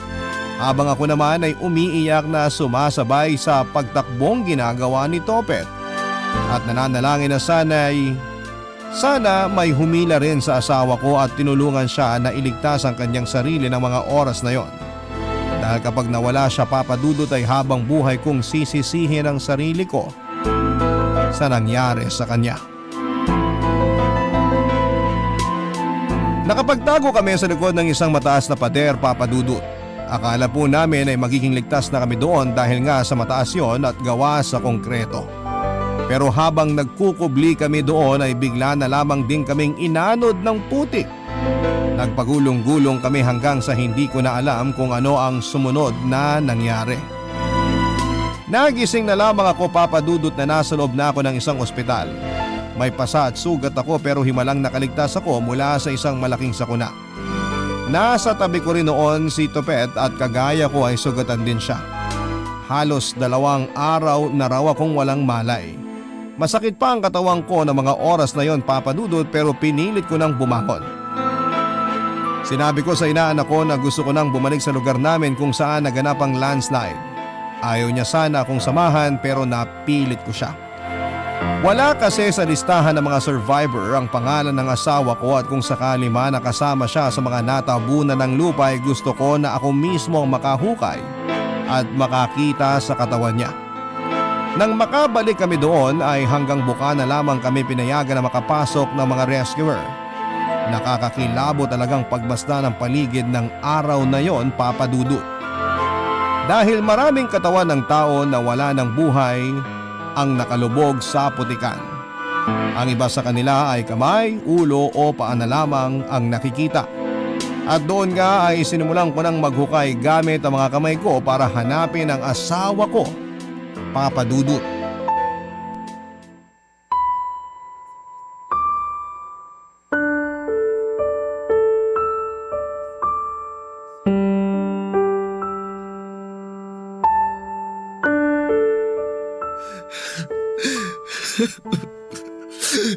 habang ako naman ay umiiyak na sumasabay sa pagtakbong ginagawa ni Topet at nananalangin na sana may humila rin sa asawa ko at tinulungan siya na iligtas ang kanyang sarili ng mga oras na yon. Dahil kapag nawala siya, Papa Dudut, ay habang buhay kong sisisihin ang sarili ko sa nangyari sa kanya. Nakapagtago kami sa likod ng isang mataas na pader, Papa Dudut. Akala po namin ay magiging ligtas na kami doon dahil nga sa mataas yon at gawa sa konkreto. Pero habang nagkukubli kami doon ay bigla na lamang din kaming inanod ng putik. Nagpagulong-gulong kami hanggang sa hindi ko na alam kung ano ang sumunod na nangyari. Nagising na lamang ako, Papa Dudut, na nasa loob na ako ng isang ospital. May pasa at sugat ako pero himalang nakaligtas ako mula sa isang malaking sakuna. Nasa tabi ko rin noon si Topet at kagaya ko ay sugatan din siya. Halos 2 araw na raw akong walang malay. Masakit pa ang katawan ko ng mga oras na yon, Papa Dudut, pero pinilit ko nang bumangon. Sinabi ko sa inaanak ko na gusto ko nang bumalik sa lugar namin kung saan naganap ang landslide. Ayaw niya sana akong samahan pero napilit ko siya. Wala kasi sa listahan ng mga survivor ang pangalan ng asawa ko at kung sakali man nakasama siya sa mga natabunan ng lupa ay gusto ko na ako mismo ang makahukay at makakita sa katawan niya. Nang makabalik kami doon ay hanggang buka na lamang kami pinayagan na makapasok ng mga rescuer. Nakakakilabo talagang pagbasta ng paligid ng araw na yon, Papa Dudut. Dahil maraming katawan ng tao na wala ng buhay ang nakalubog sa putikan. Ang iba sa kanila ay kamay, ulo o paa na lamang ang nakikita. At doon nga ay sinimulan ko nang maghukay gamit ang mga kamay ko para hanapin ang asawa ko, Papa Dudut.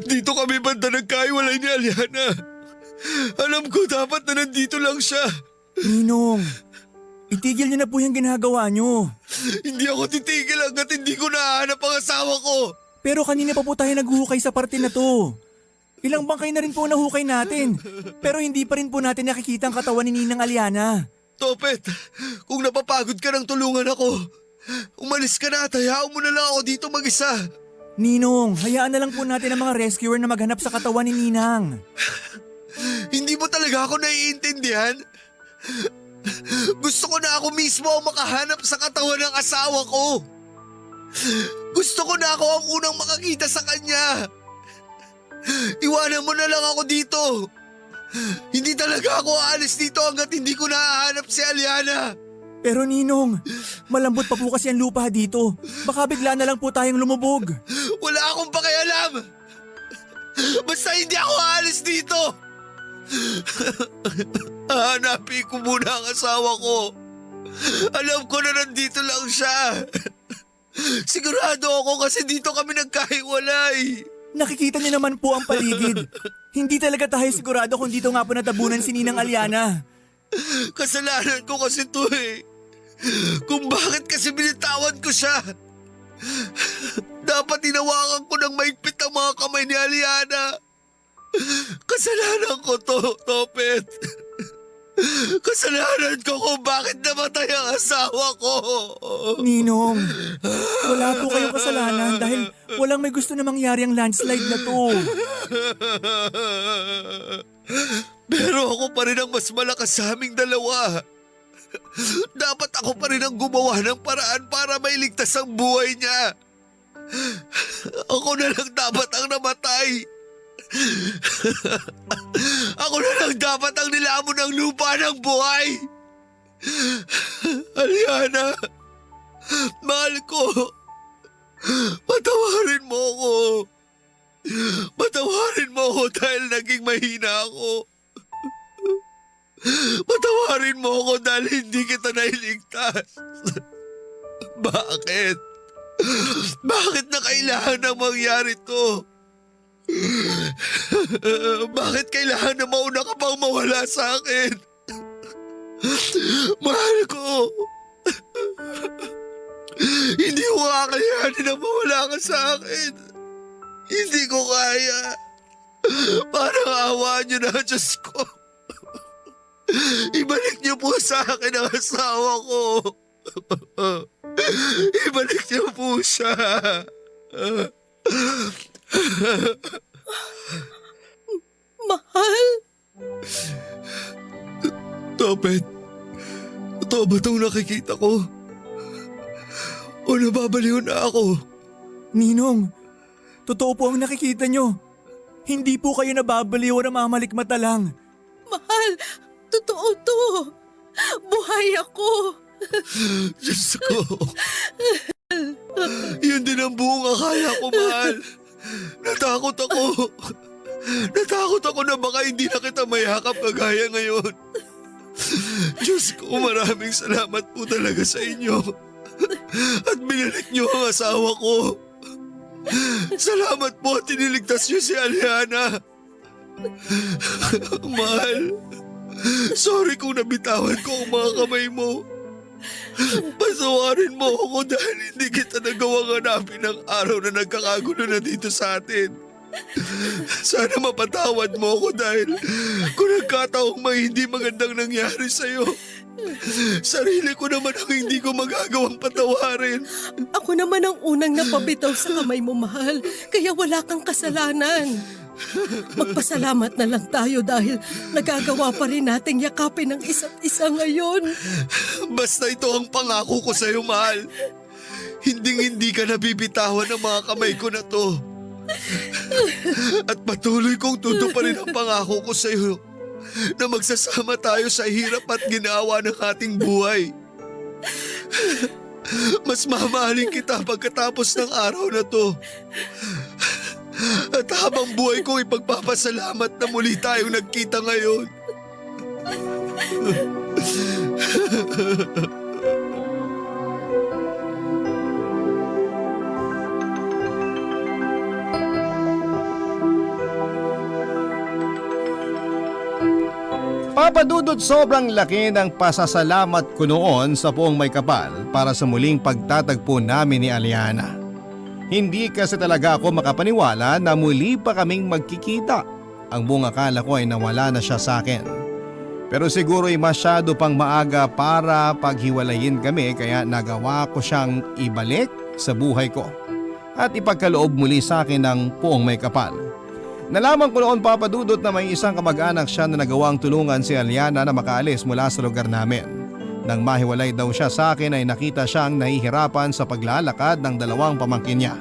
Dito kami banda nagkaiwalay ni Aliana. Alam ko dapat na nandito lang siya. Ninong, itigil niyo na po yung ginagawa niyo. Hindi ako titigil hanggat hindi ko nahanap ang asawa ko. Pero kanina pa po tayo naghuhukay sa parte na to. Ilang bangkay na rin po nahukay natin. Pero hindi pa rin po natin nakikita ang katawan ni Ninang Aliana. Topet, kung napapagod ka ng tulungan ako, umalis ka na at hayaan mo na lang ako dito mag-isa. Ninong, hayaan na lang po natin ang mga rescuer na maghanap sa katawan ni Ninang. Hindi mo talaga ako naiintindihan? Gusto ko na ako mismo ang makahanap sa katawan ng asawa ko. Gusto ko na ako ang unang makakita sa kanya. Iwanan mo na lang ako dito. Hindi talaga ako aalis dito hanggat hindi ko nahahanap si Aliana. Pero Ninong, malambot pa po kasi ang lupa dito. Baka bigla na lang po tayong lumubog. Wala akong pakialam. Basta hindi ako aalis dito. Hanapin ko muna ang asawa ko. Alam ko na nandito lang siya. Sigurado ako kasi dito kami nagkahiwalay. Nakikita niyo naman po ang paligid. Hindi talaga tayo sigurado kung dito nga po natabunan si Ninang Aliana. Kasalanan ko kasi to eh. Kung bakit kasi binitawan ko siya. Dapat tinawakan ko ng maigpit ang mga kamay ni Aliana. Kasalanan ko to, Topet. Kasalanan ko kung bakit namatay ang asawa ko. Ninong, wala po kayong kasalanan dahil walang may gusto na mangyari ang landslide na to. Pero ako pa rin ang mas malakas sa aming dalawa. Dapat ako pa rin ang gumawa ng paraan para mailigtas ang buhay niya. Ako na lang dapat ang namatay. Ako na lang dapat ang nilamon ng lupa ng buhay. Aliana, mahal ko. Patawarin mo ako. Patawarin mo ako dahil naging mahina ako. Patawarin mo ako dahil hindi kita nailigtas. Bakit? Bakit na kailangan na mangyari to? Bakit kailangan na mauna ka pang mawala sa akin? Mahal ko. Hindi ko kakayanin na mawala ka sa akin. Hindi ko kaya. Parang awa niyo na, Diyos ko. Ibalik niyo po sa akin ang asawa ko. Ibalik niyo po siya. Mahal? Topet, totoo ba itong nakikita ko? O nababaliw na ako? Ninong, totoo po ang nakikita nyo. Hindi po kayo nababaliw o namamalikmata lang. Mahal, totoo to. Buhay ako. Diyos ko. Yun din ang buong akala ko, mahal. Natakot ako. Natakot ako na baka hindi na kita mayakap kagaya ngayon. Diyos ko, maraming salamat po talaga sa inyo. At binalik niyo ang asawa ko. Salamat po at tiniligtas niyo si Aliana. Mahal, sorry kung nabitawan ko ang mga kamay mo. Pasawarin mo ako dahil hindi kita nagawang hanapin ang araw na nagkakagulo na dito sa atin. Sana mapatawad mo ako dahil kung nagkataong may hindi magandang nangyari sa'yo, sarili ko naman ang hindi ko magagawang patawarin. Ako naman ang unang napabitaw sa kamay mo, mahal. Kaya wala kang kasalanan. Magpasalamat na lang tayo dahil nagagawa pa rin nating yakapin ang isa't isa ngayon. Basta ito ang pangako ko sa'yo, mahal. Hinding-hindi ka nabibitawan ng mga kamay ko na to. At patuloy kong tutuparin ang pangako ko sa'yo na magsasama tayo sa hirap at ginawa ng ating buhay. Mas mamahalin kita pagkatapos ng araw na to. At habang buhay ko ipagpapasalamat na muli tayong nagkita ngayon. Papa Dudut, sobrang laki ng pasasalamat ko noon sa Poong May Kapal para sa muling pagtatagpo namin ni Aliana. Hindi kasi talaga ako makapaniwala na muli pa kaming magkikita. Ang buong akala ko ay nawala na siya sa akin. Pero siguro ay masyado pang maaga para paghiwalayin kami kaya nagawa ko siyang ibalik sa buhay ko at ipagkaloob muli sa akin ng Poong May Kapal. Nalaman ko noon, Papa Dudut, na may isang kamag-anak siya na nagawang tulungan si Aliana na makaalis mula sa lugar namin. Nang mahiwalay daw siya sa akin ay nakita siyang nahihirapan sa paglalakad ng dalawang pamangkin niya.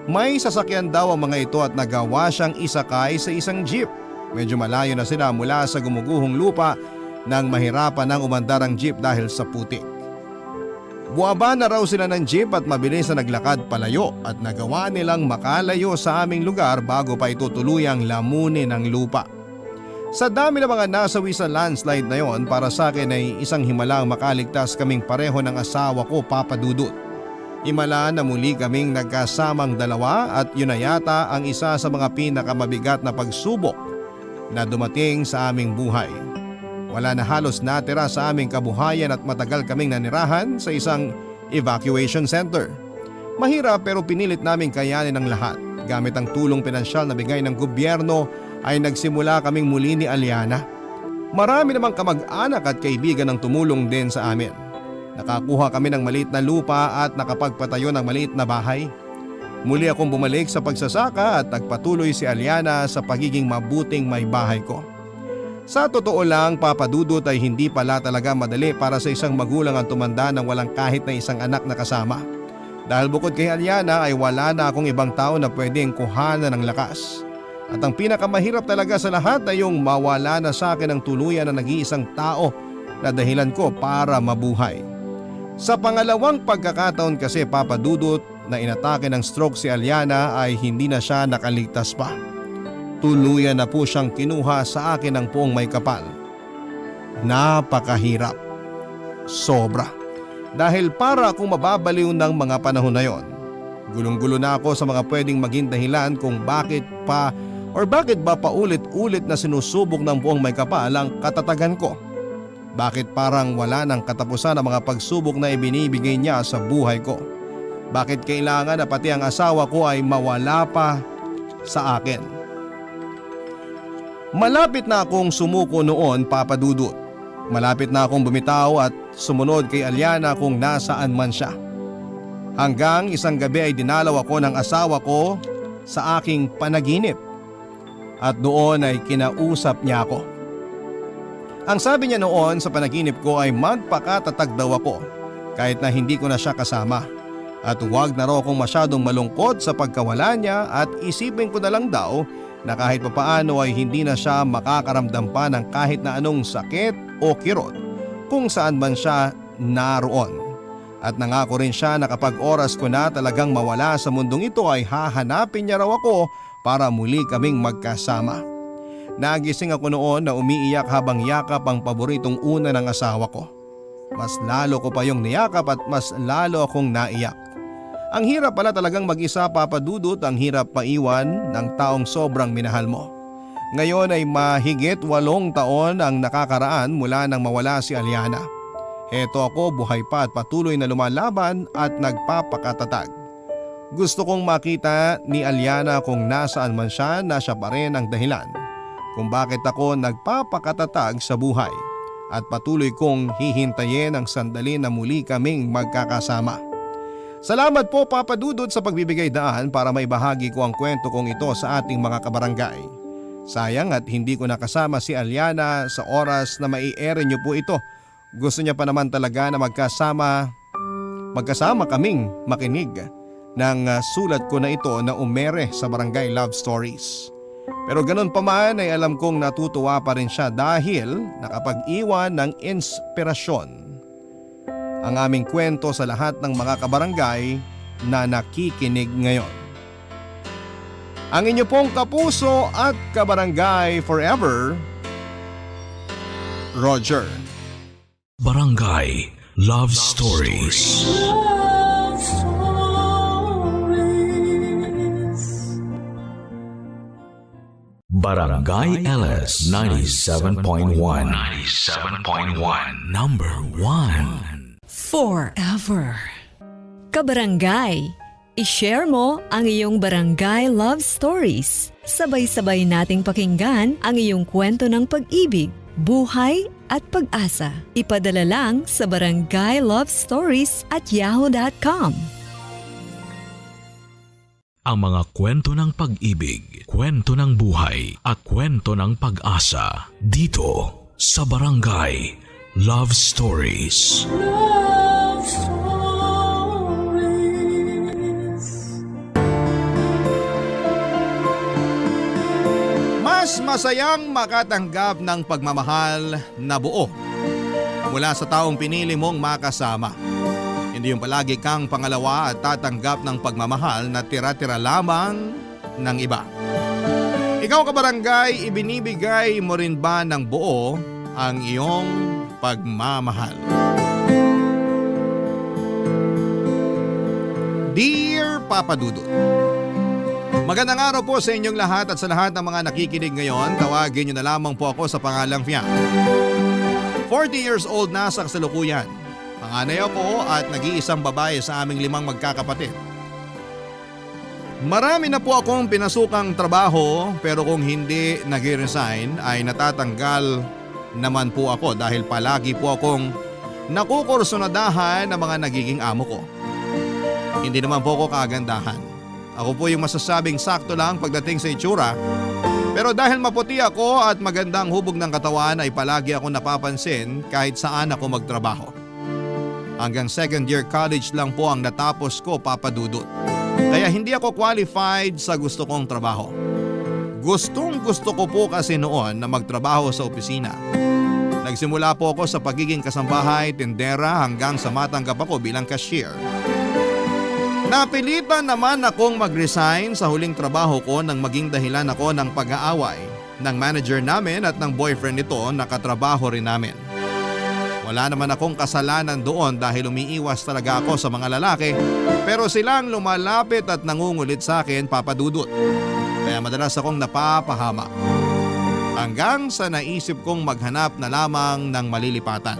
May sasakyan daw ang mga ito at nagawa siyang isakay sa isang jeep. Medyo malayo na sila mula sa gumuguhong lupa nang mahirapan ng umandar ang jeep dahil sa putik. Buwaba na raw sila ng jeep at mabilis na naglakad palayo at nagawa nilang makalayo sa aming lugar bago pa ito tuluyang lamunin ng lupa. Sa dami ng mga nasawi sa landslide na yon, para sa akin ay isang himalang makaligtas kaming pareho ng asawa ko, Papa Dudut. Himala na muli kaming nagkasamang dalawa at yun na yata ang isa sa mga pinakamabigat na pagsubok na dumating sa aming buhay. Wala na halos natira sa aming kabuhayan at matagal kaming nanirahan sa isang evacuation center. Mahirap pero pinilit naming kayanin ang lahat. Gamit ang tulong pinansyal na bigay ng gobyerno ay nagsimula kaming muli ni Aliana. Marami namang kamag-anak at kaibigan ang tumulong din sa amin. Nakakuha kami ng maliit na lupa at nakapagpatayo ng maliit na bahay. Muli akong bumalik sa pagsasaka at nagpatuloy si Aliana sa pagiging mabuting may bahay ko. Sa totoo lang, Papa Dudut, ay hindi pala talaga madali para sa isang magulang ang tumanda ng walang kahit na isang anak na kasama. Dahil bukod kay Aliana ay wala na akong ibang tao na pwedeng kuhanan ng lakas. At ang pinakamahirap talaga sa lahat ay yung mawala na sa akin ang tuluyan na nag-iisang tao na dahilan ko para mabuhay. Sa pangalawang pagkakataon kasi, Papa Dudut, na inatake ng stroke si Aliana ay hindi na siya nakaligtas pa. Tuluyan na po siyang kinuha sa akin ng Poong May Kapal. Napakahirap. Sobra. Dahil para akong mababaliw ng mga panahon na yon. Gulong-gulo na ako sa mga pwedeng maging dahilan kung bakit ba paulit-ulit na sinusubok ng buong may kapal ang katatagan ko. Bakit parang wala ng katapusan ang mga pagsubok na ibinibigay niya sa buhay ko? Bakit kailangan na pati ang asawa ko ay mawala pa sa akin? Malapit na akong sumuko noon, Papa Dudut. Malapit na akong bumitaw at sumunod kay Aliana kung nasaan man siya. Hanggang isang gabi ay dinalaw ako ng asawa ko sa aking panaginip. At doon ay kinausap niya ako. Ang sabi niya noon sa panaginip ko ay magpakatatag daw ako kahit na hindi ko na siya kasama. At huwag na raw akong masyadong malungkot sa pagkawala niya at isipin ko na lang daw na kahit papaano ay hindi na siya makakaramdam pa ng kahit na anong sakit o kirot kung saan man siya naroon. At nangako rin siya na kapag oras ko na talagang mawala sa mundong ito ay hahanapin niya raw ako para muli kaming magkasama. Nagising ako noon na umiiyak habang yakap ang paboritong una ng asawa ko. Mas lalo ko pa yung niyakap at mas lalo akong naiyak. Ang hirap pala talagang mag-isa, Papa Dudut, ang hirap paiwan ng taong sobrang minahal mo. Ngayon ay mahigit 8 taon ang nakakaraan mula nang mawala si Aliana. Heto ako, buhay pa at patuloy na lumalaban at nagpapakatatag. Gusto kong makita ni Aliana kung nasaan man siya na siya pa rin ang dahilan kung bakit ako nagpapakatatag sa buhay at patuloy kong hihintayin ang sandali na muli kaming magkakasama. Salamat po, Papa Dudut, sa pagbibigay daan para maibahagi ko ang kwento kong ito sa ating mga kabarangay. Sayang at hindi ko nakasama si Aliana sa oras na mai-air niyo po ito. Gusto niya pa naman talaga na magkasama kaming makinig ng sulat ko na ito na umere sa Barangay Love Stories. Pero ganun pa man ay alam kong natutuwa pa rin siya dahil nakapag-iwan ng inspirasyon ang aming kwento sa lahat ng mga kabarangay na nakikinig ngayon. Ang inyo pong kapuso at kabarangay forever, Roger. Barangay Love Stories. Barangay LS 97.1 Number 1 Forever. Kabarangay, i-share mo ang iyong barangay love stories. Sabay-sabay nating pakinggan ang iyong kwento ng pag-ibig, buhay at pag-asa. Ipadala lang sa barangaylovestories@yahoo.com. Ang mga kwento ng pag-ibig, kwento ng buhay at kwento ng pag-asa dito sa Barangay Love Stories. Love Stories. Mas masayang makatanggap ng pagmamahal na buo mula sa taong pinili mong makasama. Hindi yung palagi kang pangalawa at tatanggap ng pagmamahal na tira-tira lamang ng iba. Ikaw, kabarangay, ibinibigay mo rin ba ng buo ang iyong pagmamahal? Dear Papa Dudut, magandang araw po sa inyong lahat at sa lahat ng mga nakikinig ngayon. Tawagin niyo na lamang po ako sa pangalang Fian. 40 years old na sa kasalukuyan. Panganay ako at nag-iisang babae sa aming 5 magkakapatid. Marami na po akong pinasukang trabaho pero kung hindi nag-resign ay natatanggal naman po ako dahil palagi po akong nakukursunadahan ng mga nagiging amo ko. Hindi naman po ako kagandahan. Ako po yung masasabing sakto lang pagdating sa itsura. Pero dahil maputi ako at magandang hubog ng katawan ay palagi ako napapansin kahit saan ako magtrabaho. Hanggang 2nd year college lang po ang natapos ko, Papa Dudut. Kaya hindi ako qualified sa gusto kong trabaho. Gustong gusto ko po kasi noon na magtrabaho sa opisina. Nagsimula po ako sa pagiging kasambahay, tindera hanggang sa matanggap ako bilang cashier. Napilitan naman akong mag-resign sa huling trabaho ko nang maging dahilan ako ng pag-aaway ng manager namin at ng boyfriend nito na katrabaho rin namin. Wala naman akong kasalanan doon dahil umiiwas talaga ako sa mga lalaki, pero silang lumalapit at nangungulit sa akin, Papa Dudut. Kaya madalas akong napapahama. Hanggang sa naisip kong maghanap na lamang ng malilipatan.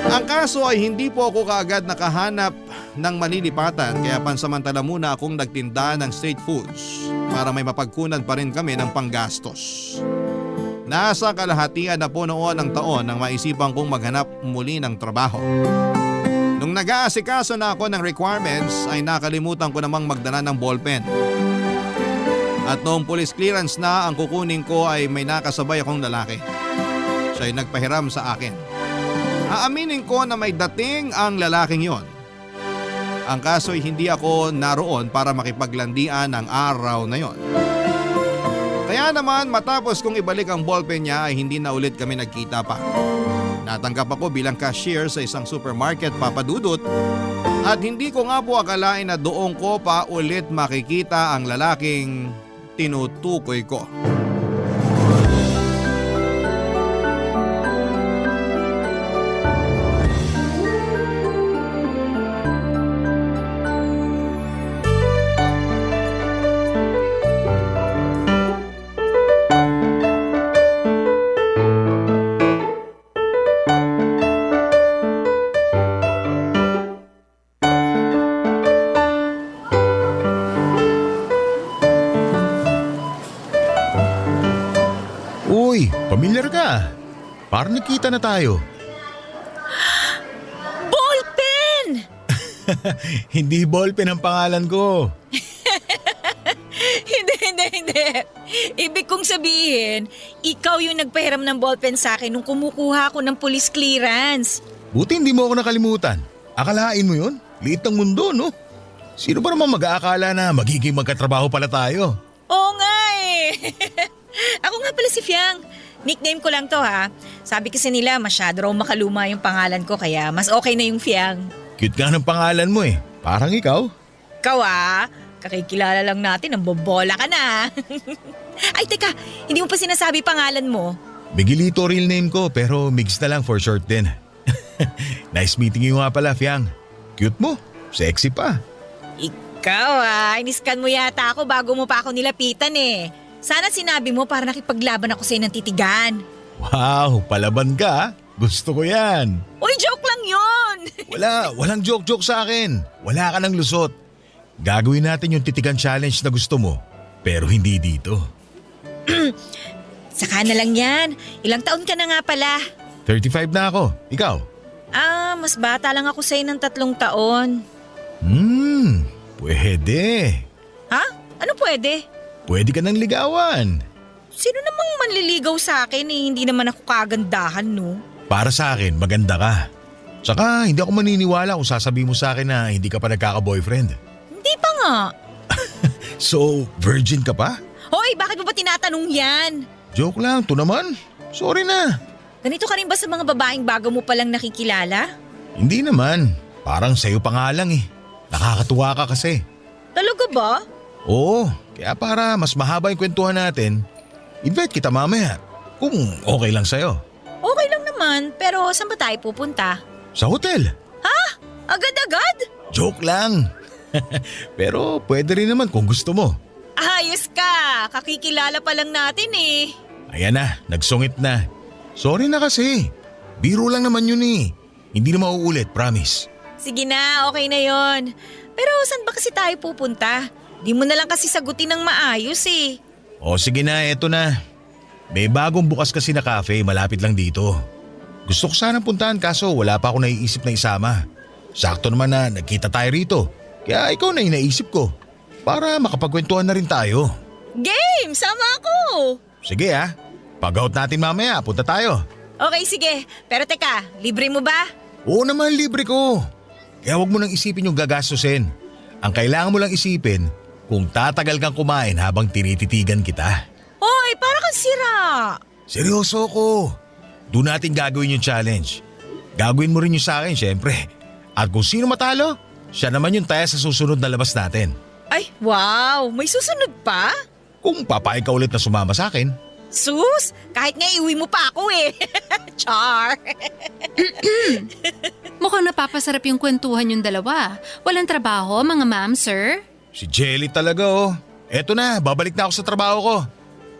Ang kaso ay hindi po ako kaagad nakahanap ng malilipatan, kaya pansamantala muna akong nagtinda ng street foods para may mapagkunan pa rin kami ng panggastos. Nasa kalahatian na po noon ng taon nang maisipan kong maghanap muli ng trabaho. Nung nag-aasikaso na ako ng requirements ay nakalimutan ko namang magdala ng ballpen. At noong police clearance na ang kukunin ko ay may nakasabay akong lalaki. Siya'y nagpahiram sa akin. Aaminin ko na may dating ang lalaking yon. Ang kaso ay hindi ako naroon para makipaglandian ng araw na yon. Kaya naman matapos kong ibalik ang ballpen niya ay hindi na ulit kami nagkita pa. Natanggap ako bilang cashier sa isang supermarket, Papa Dudut, at hindi ko nga po akalain na doon ko pa ulit makikita ang lalaking tinutukoy ko. Uy, pamilyar ka. Parang nakita na tayo. Ballpen! Hindi ballpen ang pangalan ko. Hindi. Ibig kong sabihin, ikaw yung nagpahiram ng ballpen sa akin nung kumukuha ako ng police clearance. Buti hindi mo ako nakalimutan. Akalain mo yun? Liit ng mundo, no? Sino ba naman mag-aakala na magiging magkatrabaho pala tayo? Oo nga eh. Ako nga pala si Fiang. Nickname ko lang to ha. Sabi kasi nila masyado raw makaluma yung pangalan ko kaya mas okay na yung Fiang. Cute nga ng pangalan mo eh. Parang ikaw. Ikaw kakikilala lang natin, ang bobola ka na. Ay teka, hindi mo pa sinasabi pangalan mo. Miguelito real name ko pero mix na lang for short din. Nice meeting you nga pala, Fiang. Cute mo. Sexy pa. Ikaw iniskan mo yata ako bago mo pa ako nilapitan eh. Sana sinabi mo para nakipaglaban ako sa'yo ng titigan. Wow, palaban ka. Gusto ko yan. Uy, joke lang yun! Walang joke-joke sa akin. Wala ka ng lusot. Gagawin natin yung titigan challenge na gusto mo. Pero hindi dito. Saka na lang yan. Ilang taon ka na nga pala? 35 na ako. Ikaw? Mas bata lang ako sa'yo ng 3 taon. Pwede. Ha? Ano pwede? Pwede ka ng ligawan. Sino namang manliligaw sa akin hindi naman ako kagandahan no? Para sa akin, maganda ka. Tsaka hindi ako maniniwala kung sasabihin mo sa akin na hindi ka pa nagkaka-boyfriend. Hindi pa nga. So, virgin ka pa? Hoy, bakit mo ba tinatanong yan? Joke lang, to naman. Sorry na. Ganito ka rin ba sa mga babaeng bago mo palang nakikilala? Hindi naman. Parang sa'yo pa nga lang eh. Nakakatuwa ka kasi. Talaga ba? Oo, kaya para mas mahaba yung kwentuhan natin, invite kita mamaya. Kung okay lang sa'yo. Okay lang naman, pero saan ba tayo pupunta? Sa hotel. Ha? Agad-agad? Joke lang. Pero pwede rin naman kung gusto mo. Ayos ka, kakikilala pa lang natin eh. Ayan na, nagsungit na. Sorry na kasi. Biro lang naman yun eh. Hindi na mauulit, promise. Sige na, okay na yon. Pero saan ba kasi tayo pupunta? Di mo na lang kasi sagutin ng maayos eh. O sige na, eto na. May bagong bukas kasi na cafe malapit lang dito. Gusto ko sanang puntahan kaso wala pa ako naiisip na isama. Sakto naman na nagkita tayo rito. Kaya ikaw na yung naisip ko. Para makapagkwentuhan na rin tayo. Game! Sama ako! Sige Pag-out natin mamaya, punta tayo. Okay, sige. Pero teka, libre mo ba? Oo naman, libre ko. Kaya wag mo nang isipin yung gagastusin. Ang kailangan mo lang isipin kung tatagal kang kumain habang tinititigan kita. Hoy, para kang sira. Seryoso ko. Doon natin gagawin yung challenge. Gagawin mo rin yung sa akin, syempre. At kung sino matalo, siya naman yung taya sa susunod na labas natin. Ay, wow! May susunod pa? Kung papayag ka ulit na sumama sa akin. Sus, kahit nga iuwi mo pa ako eh. Char. Mukhang napapasarap yung kwentuhan yung dalawa. Walang trabaho, mga ma'am, sir? Si Jelly talaga oh. Eto na, babalik na ako sa trabaho ko.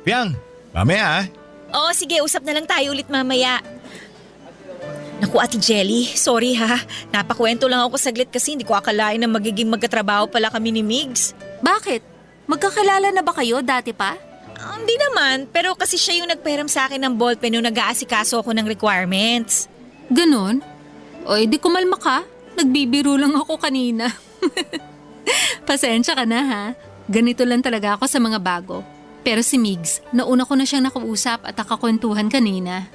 Piang, mamaya ah. Oo, sige, usap na lang tayo ulit mamaya. Naku, Ate Jelly, sorry ha. Napakwento lang ako saglit kasi hindi ko akalain na magiging magkatrabaho pala kami ni Migs. Bakit? Magkakilala na ba kayo dati pa? Hindi naman, pero kasi siya yung nagperam sa akin ng ballpen nung nag-aasikaso ako ng requirements. Ganon? O edi kumalma ka. Nagbibiro lang ako kanina. Pasensya ka na ha. Ganito lang talaga ako sa mga bago. Pero si Migs, nauna ko na siyang nakausap at nakakwentuhan kanina.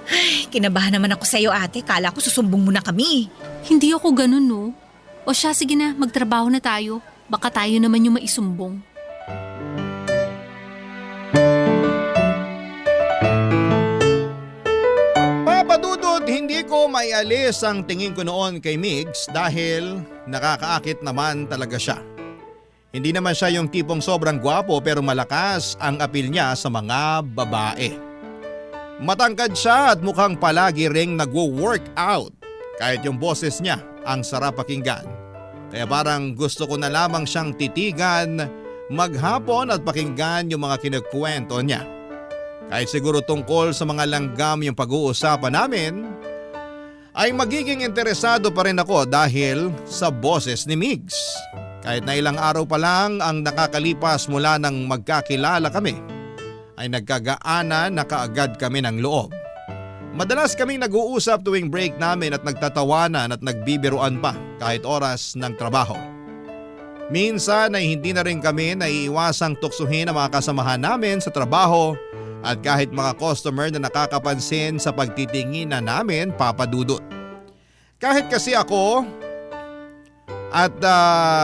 Ay, kinabahan naman ako sa'yo ate. Kala ko susumbong mo na kami. Hindi ako ganun no. O siya, sige na, magtrabaho na tayo. Baka tayo naman yung maisumbong. Papadudot, hindi ko maialis ang tingin ko noon kay Migs dahil nakakaakit naman talaga siya. Hindi naman siya yung tipong sobrang gwapo pero malakas ang apil niya sa mga babae. Matangkad siya at mukhang palagi ring nagwo-workout. Kahit yung boses niya ang sarap pakinggan. Kaya parang gusto ko na lamang siyang titigan, maghapon at pakinggan yung mga kinukwento niya. Kahit siguro tungkol sa mga langgam yung pag-uusapan namin, ay magiging interesado pa rin ako dahil sa boses ni Migs. Kahit na ilang araw pa lang ang nakakalipas mula nang magkakilala kami, ay nagkagaanan na kaagad kami ng loob. Madalas kaming nag-uusap tuwing break namin at nagtatawanan at nagbibiruan pa kahit oras ng trabaho. Minsan ay hindi na rin kami naiiwasang tuksuhin ang mga kasamahan namin sa trabaho at kahit mga customer na nakakapansin sa pagtitingin na namin papadudot. Kahit kasi ako at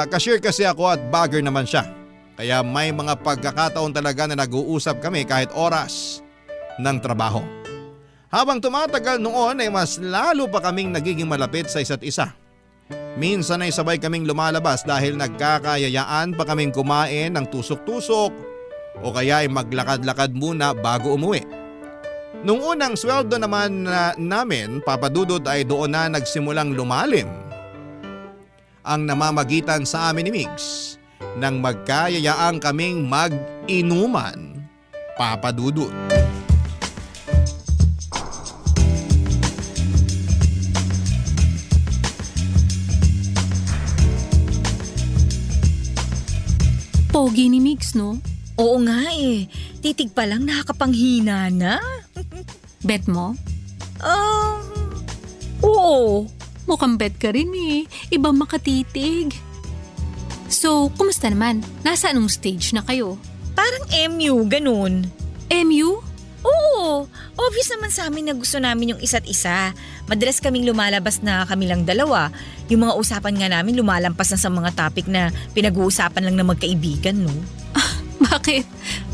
cashier kasi ako at bagger naman siya. Kaya may mga pagkakataon talaga na nag-uusap kami kahit oras ng trabaho. Habang tumatagal noon ay mas lalo pa kaming nagiging malapit sa isa't isa. Minsan ay sabay kaming lumalabas dahil nagkakayayaan pa kaming kumain ng tusok-tusok o kaya ay maglakad-lakad muna bago umuwi. Nung unang sweldo naman namin, papadudod ay doon na nagsimulang lumalim ang namamagitan sa amin ni Migs nang magkayayaan kaming mag-inuman, papadudod. Pogi ni Migs, no? Oo nga eh. Titig pa lang nakakapanghina na. Bet mo? Oo. Mukhang bet ka rin eh. Ibang makatitig. So, kumusta naman? Nasa anong stage na kayo? Parang MU, ganun. MU? Oo, obvious naman sa amin na gusto namin yung isa't isa. Madalas kaming lumalabas na kami lang dalawa. Yung mga usapan nga namin lumalampas na sa mga topic na pinag-uusapan lang ng magkaibigan, no? Bakit?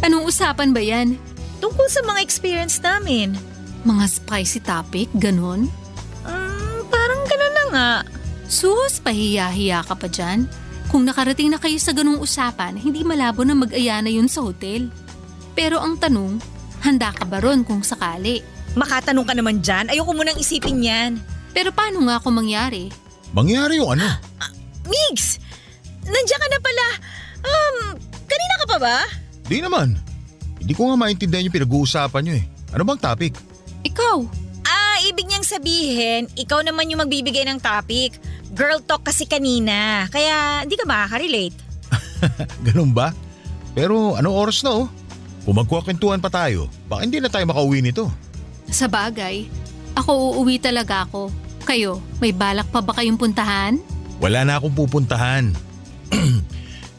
Anong usapan ba yan? Tungkol sa mga experience namin. Mga spicy topic, ganon? Parang ganun na nga. Sus, pahiya-hiya ka pa dyan? Kung nakarating na kayo sa ganung usapan, hindi malabo na mag-aya na yun sa hotel. Pero ang tanong, handa ka ba ron kung sakali? Makatanong ka naman dyan, ayoko munang isipin yan. Pero paano nga kung mangyari? Mangyari yung ano? Migs, nandiyan ka na pala. Kanina ka pa ba? Di naman. Hindi ko nga maintindihan yung pinag-uusapan nyo eh. Ano bang topic? Ikaw? Ibig niyang sabihin, ikaw naman yung magbibigay ng topic. Girl talk kasi kanina, kaya hindi ka makaka-relate. Ganun ba? Pero anong oras na oh? Kung magkukwentuhan pa tayo, baka hindi na tayo makauwi nito. Sa bagay, ako uuwi talaga ako. Kayo, may balak pa ba kayong puntahan? Wala na akong pupuntahan.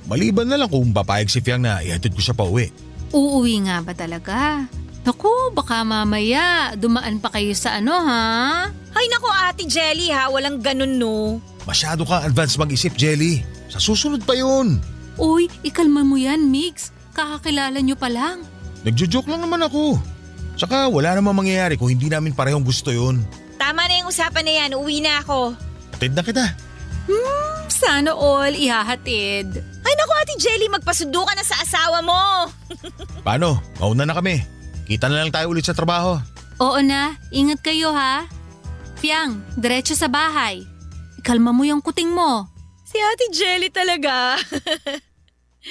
Maliban na lang kung papayag si Fiang na ihatid ko siya pa uwi. Uuwi nga ba talaga? Naku, baka mamaya dumaan pa kayo sa ano ha? Ay naku Ate Jelly ha, walang ganun no. Masyado kang advance mag-isip, Jelly. Sa susunod pa yun. Uy, ikalma mo yan, Migs. Kakakilala nyo pa lang. Nagjo-joke lang naman ako. Tsaka wala namang mangyayari kung hindi namin parehong gusto yun. Tama na yung usapan na yan, uwi na ako. Atid na kita. Sana all ihahatid. Ay naku Ate Jelly, magpasundo ka na sa asawa mo. Paano? Mauna na kami. Kita na lang tayo ulit sa trabaho. Oo na, ingat kayo ha. Fiang, diretso sa bahay. Kalma mo yung kuting mo. Si Ate Jelly talaga.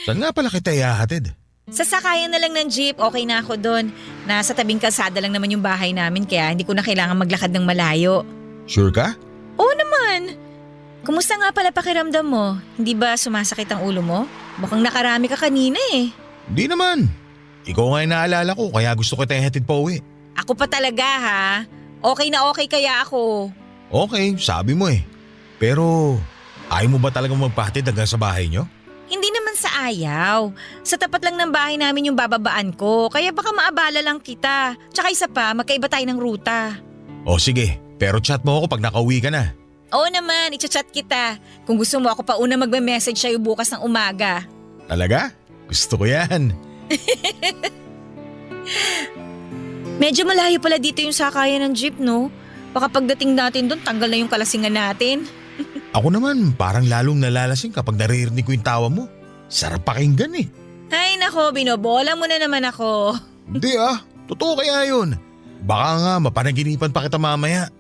Saan nga pala kita ihahatid? Sasakayan na lang ng jeep, okay na ako doon. Nasa tabing kalsada lang naman yung bahay namin kaya hindi ko na kailangan maglakad ng malayo. Sure ka? Oo naman. Kumusta nga pala pakiramdam mo? Hindi ba sumasakit ang ulo mo? Mukhang nakarami ka kanina eh. Hindi naman. Ikaw nga yung naalala ko kaya gusto ko tayong hatid pa uwi. Ako pa talaga ha. Okay na okay kaya ako. Okay, sabi mo eh. Pero ayaw mo ba talagang magpahatid hanggang sa bahay nyo? Hindi naman sa ayaw. Sa tapat lang ng bahay namin yung bababaan ko, kaya baka maabala lang kita. Tsaka isa pa, magkaiba tayo ng ruta. O sige, pero chat mo ako pag nakauwi ka na. Oo naman, i-chat kita. Kung gusto mo ako pa una magme-message sa'yo bukas ng umaga. Talaga? Gusto ko yan. Medyo malayo pala dito yung sakayan ng jeep, no? Baka pagdating natin doon, tanggal na yung kalasingan natin. Ako naman, parang lalong nalalasing kapag naririnig ko yung tawa mo. Sarap pakinggan eh. Ay nako, binobola mo na naman ako. Hindi totoo kaya yun. Baka nga mapanaginipan pa kita mamaya.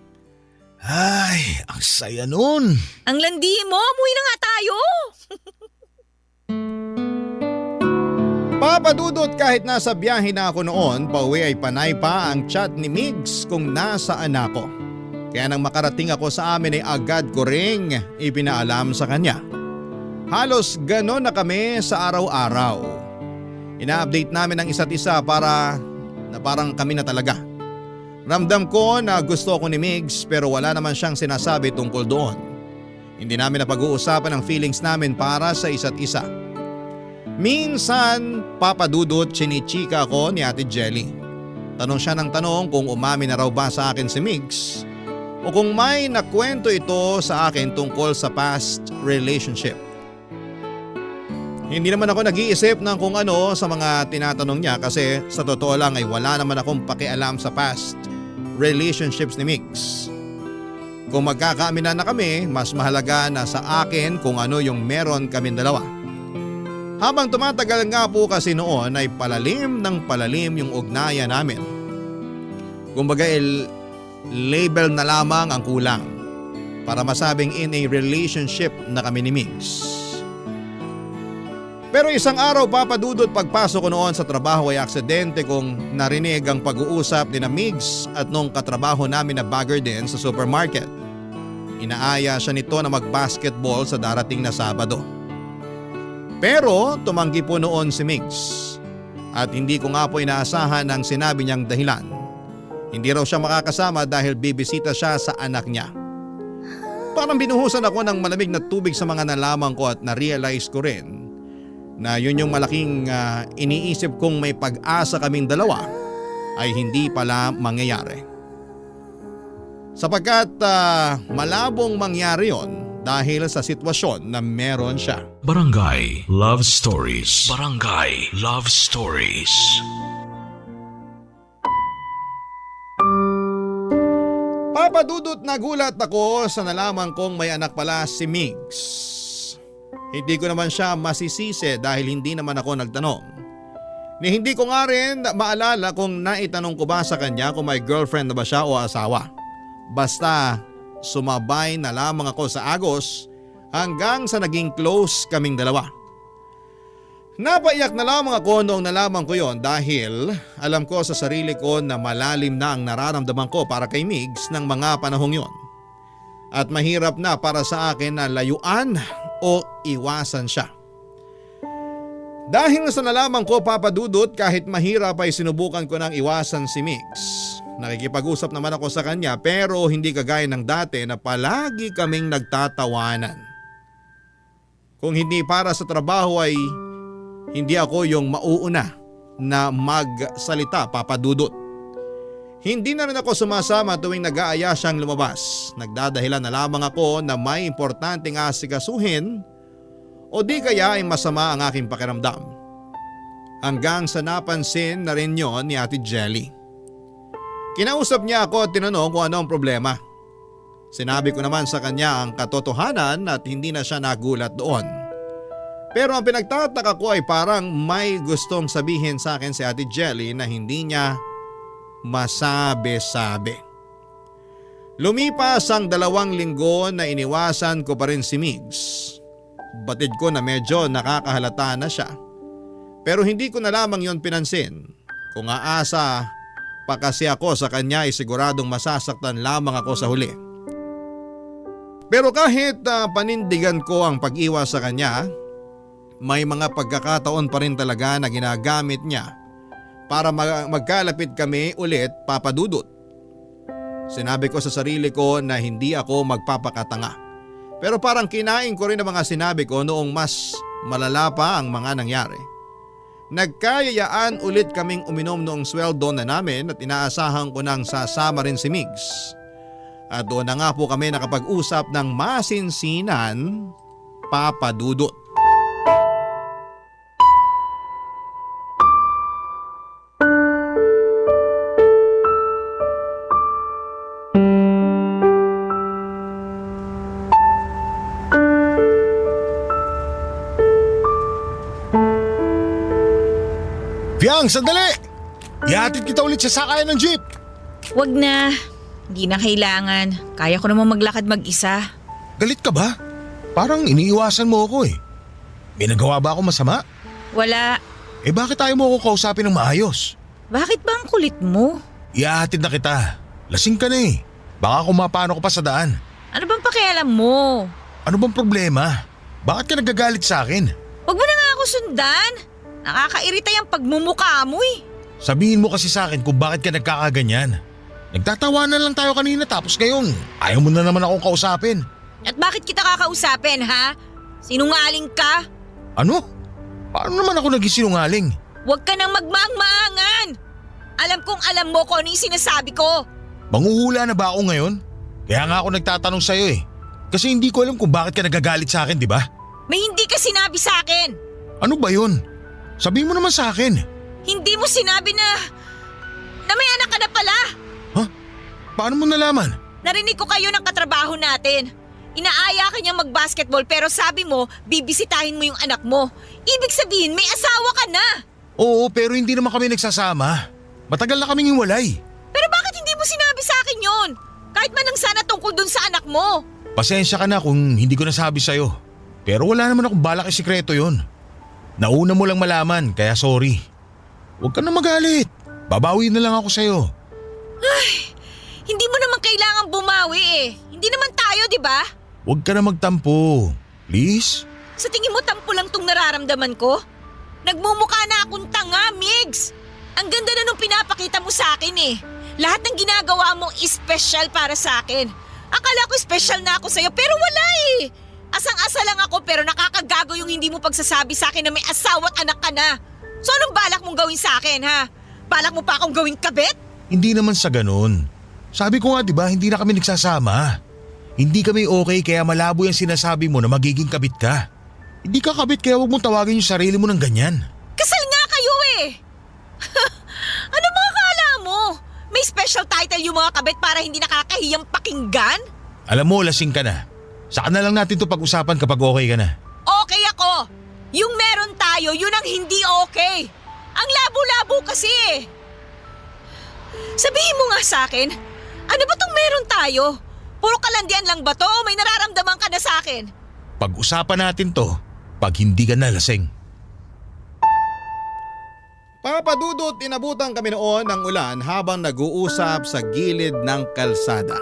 Ay, ang saya nun. Ang landi mo, umuwi na nga tayo. Papa Dudut, kahit nasa biyahe na ako noon, pauwi ay panay pa ang chat ni Migs kung nasaan ako. Kaya nang makarating ako sa amin ay agad ko ring ipinaalam sa kanya. Halos ganon na kami sa araw-araw. Ina-update namin ang isa't isa para na parang kami na talaga. Ramdam ko na gusto ko ni Migs pero wala naman siyang sinasabi tungkol doon. Hindi namin napag-uusapan ang feelings namin para sa isa't isa. Minsan, Papa Dudut, chinichika ko ni Ate Jelly. Tanong siya ng tanong kung umami na raw ba sa akin si Migs o kung may nakwento ito sa akin tungkol sa past relationship. Hindi naman ako nag-iisip ng kung ano sa mga tinatanong niya kasi sa totoo lang ay wala naman akong pakialam sa past relationships ni Migs. Kung magkakaaminan na kami, mas mahalaga na sa akin kung ano yung meron kaming dalawa. Habang tumatagal nga po kasi noon ay palalim ng palalim yung ugnayan namin. Kumbaga label na lamang ang kulang para masabing in a relationship na kami ni Migs. Pero isang araw, Papa Dudut, pagpasok ko noon sa trabaho ay aksidente kong narinig ang pag-uusap ni na Migs at nung katrabaho namin na bagger din sa supermarket. Inaaya siya nito na mag-basketball sa darating na Sabado. Pero tumanggi po noon si Migs at hindi ko nga po inaasahan ang sinabi niyang dahilan. Hindi raw siya makakasama dahil bibisita siya sa anak niya. Parang binuhusan ako ng malamig na tubig sa mga nalaman ko at na-realize ko rin na yun yung malaking iniisip kong may pag-asa kaming dalawa ay hindi pala mangyayari. Sapagkat malabong mangyari yon dahil sa sitwasyon na meron siya. Barangay Love Stories. Barangay Love Stories. Papa Dudut, nagulat ako sa nalaman kong may anak pala si Migs. Hindi ko naman siya masisisi dahil hindi naman ako nagtanong. Ni hindi ko nga rin maalala kung naitanong ko ba sa kanya kung may girlfriend na ba siya o asawa. Basta sumabay na lamang ako sa agos hanggang sa naging close kaming dalawa. Napaiyak na lamang ako noong nalaman ko yon dahil alam ko sa sarili ko na malalim na ang nararamdaman ko para kay Migs ng mga panahong yon. At mahirap na para sa akin na layuan o iwasan siya. Dahil sa nalaman ko, Papa Dudut, kahit mahirap ay sinubukan ko nang iwasan si Migs. Nakikipag-usap naman ako sa kanya pero hindi kagaya ng dati na palagi kaming nagtatawanan. Kung hindi para sa trabaho ay hindi ako yung mauuna na magsalita, Papa Dudut. Hindi na rin ako sumasama tuwing nag-aaya siyang lumabas. Nagdadahilan na lamang ako na may importanteng asikasuhin o di kaya ay masama ang aking pakiramdam. Hanggang sa napansin na rin yon ni Ate Jelly. Kinausap niya ako at tinanong kung ano ang problema. Sinabi ko naman sa kanya ang katotohanan at hindi na siya nagulat doon. Pero ang pinagtataka ko ay parang may gustong sabihin sa akin si Ate Jelly na hindi niya masabi-sabi. Lumipas ang 2 linggo na iniwasan ko pa rin si Migs. Batid ko na medyo nakakahalata na siya. Pero hindi ko na lamang yon pinansin. Kung aasa pa kasi ako sa kanya ay siguradong masasaktan lamang ako sa huli. Pero kahit panindigan ko ang pag-iwas sa kanya, may mga pagkakataon pa rin talaga na ginagamit niya para magkalapit kami ulit, Papa Dudut. Sinabi ko sa sarili ko na hindi ako magpapakatanga. Pero parang kinain ko rin ang mga sinabi ko noong mas malala pa ang mga nangyari. Nagkayayaan ulit kaming uminom noong sweldo na namin at inaasahan ko nang sasama rin si Migs. At doon na nga po kami nakapag-usap ng masinsinan, Papa Dudut. Fiang, sandali! Ihatid kita ulit sa sakayan ng jeep. Wag na. Hindi na kailangan. Kaya ko naman maglakad mag-isa. Galit ka ba? Parang iniiwasan mo ako eh. May nagawa ba ako masama? Wala. Eh bakit tayo mo ako kausapin ng maayos? Bakit ba ang kulit mo? Ihahatid na kita. Lasing ka na eh. Baka kumapano ko pa sa daan. Ano bang pakialam mo? Ano bang problema? Bakit ka nagagalit sa akin? Wag mo na nga ako sundan. Nakakairita yung pagmumukha mo eh. Sabihin mo kasi sa akin kung bakit ka nagkakaganyan. Nagtatawanan lang tayo kanina tapos ngayon ayaw mo na naman akong kausapin. At bakit kita kakausapin, ha? Sinungaling ka? Ano? Paano naman ako naging sinungaling? Huwag ka nang magmaang-maangan. Alam kong alam mo kung ano yung sinasabi ko. Manghuhula na ba ako ngayon? Kaya nga ako nagtatanong sa'yo eh. Kasi hindi ko alam kung bakit ka nagagalit sa akin, di ba? May hindi ka sinabi sa akin. Ano ba yun? Sabihin mo naman sa akin. Hindi mo sinabi na may anak ka na pala. Ha? Paano mo nalaman? Narinig ko kayo ng katrabaho natin. Inaaya ka niyang mag-basketball pero sabi mo, bibisitahin mo yung anak mo. Ibig sabihin, may asawa ka na. Oo, pero hindi naman kami nagsasama. Matagal na kaming hiwalay. Pero bakit hindi mo sinabi sa akin yun? Kahit man lang sana tungkol dun sa anak mo. Pasensya ka na kung hindi ko nasabi sa'yo. Pero wala naman akong balak isikreto yun. Nauna mo lang malaman, kaya sorry. Huwag ka na magalit. Babawi na lang ako sa'yo. Ay, hindi mo naman kailangan bumawi eh. Hindi naman tayo, di ba? Huwag ka na magtampo. Please? Sa tingin mo tampo lang tong nararamdaman ko? Nagmumukha na akong tanga, Migs. Ang ganda na nung pinapakita mo sa akin eh. Lahat ng ginagawa mo special para sa akin. Akala ko special na ako sa'yo pero wala eh. Asang-asa lang ako pero nakakagago yung hindi mo pagsasabi sa akin na may asawa at anak ka na. So anong balak mong gawin sa akin ha? Balak mo pa akong gawing kabit? Hindi naman sa ganun. Sabi ko nga diba hindi na kami nagsasama. Hindi kami okay kaya malabo yung sinasabi mo na magiging kabit ka. Hindi ka kabit kaya huwag mong tawagin yung sarili mo ng ganyan. Kasal nga kayo eh! Ano mga kala mo? May special title yung mga kabit para hindi nakakahiyang pakinggan? Alam mo, lasing ka na. Saka na lang natin to pag-usapan kapag okay ka na. Okay ako! Yung meron tayo, yun ang hindi okay! Ang labo-labo kasi eh! Sabihin mo nga sa akin, ano ba tong meron tayo? Puro kalandian lang ba to o may nararamdaman ka na sa akin? Pag-usapan natin to pag hindi ka nalasing. Papa Dudut, inabutan kami noon ng ulan habang nag-uusap sa gilid ng kalsada.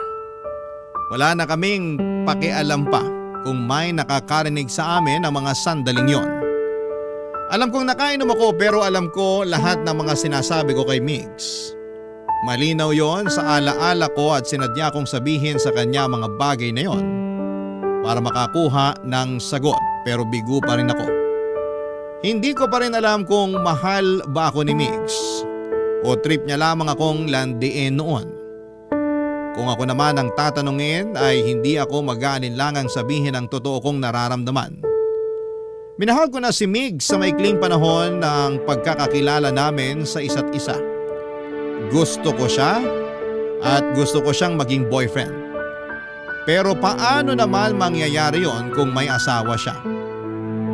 Wala na kaming pakialam pa kung may nakakarinig sa amin ng mga sandaling yon. Alam kong nakainom ako pero alam ko lahat ng mga sinasabi ko kay Migs. Malinaw yon sa alaala ko at sinadya kong sabihin sa kanya mga bagay na yon para makakuha ng sagot pero bigo pa rin ako. Hindi ko pa rin alam kung mahal ba ako ni Migs o trip niya lamang akong landiin noon. Kung ako naman ang tatanungin ay hindi ako mag-aalinlangang sabihin ang totoo kong nararamdaman. Minahal ko na si Migs sa maikling panahon ng pagkakakilala namin sa isa't isa. Gusto ko siya at gusto ko siyang maging boyfriend. Pero paano naman mangyayari yon kung may asawa siya?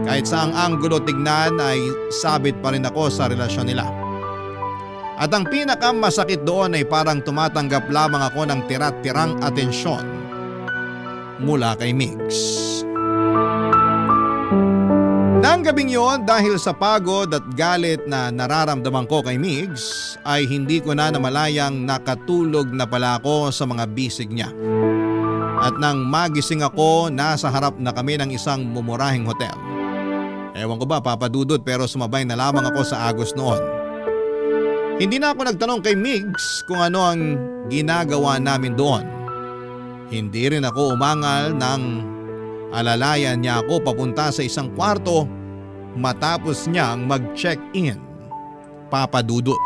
Kahit saang anggulo tignan ay sabit pa rin ako sa relasyon nila. At ang pinakamasakit doon ay parang tumatanggap lamang ako ng tirat-tirang atensyon mula kay Migs. Nang gabing yon, dahil sa pagod at galit na nararamdaman ko kay Migs, ay hindi ko na namalayang nakatulog na pala ako sa mga bisig niya. At nang magising ako, nasa harap na kami ng isang mumurahing hotel. Ewan ko ba, Papa Dudut, pero sumabay na lamang ako sa agos noon. Hindi na ako nagtanong kay Migs kung ano ang ginagawa namin doon. Hindi rin ako umangal ng alalayan niya ako papunta sa isang kwarto matapos niyang mag-check-in, Papa Dudut.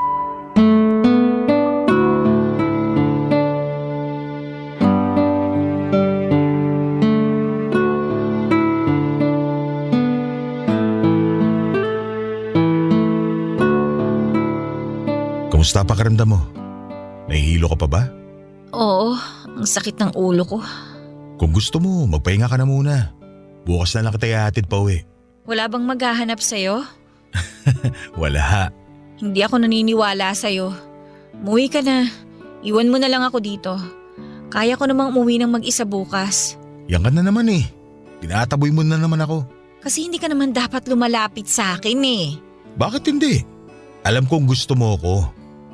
Kamusta pakiramdam mo? Nahihilo ka pa ba? Oo, ang sakit ng ulo ko. Kung gusto mo, magpahinga ka na muna. Bukas na lang kita ihatid pa uwi. Wala bang maghahanap sa'yo? Wala. Hindi ako naniniwala sa'yo. Umuwi ka na. Iwan mo na lang ako dito. Kaya ko namang umuwi ng mag-isa bukas. Yan ka na naman eh. Tinataboy mo na naman ako. Kasi hindi ka naman dapat lumalapit sa akin eh. Bakit hindi? Alam kong gusto mo ako.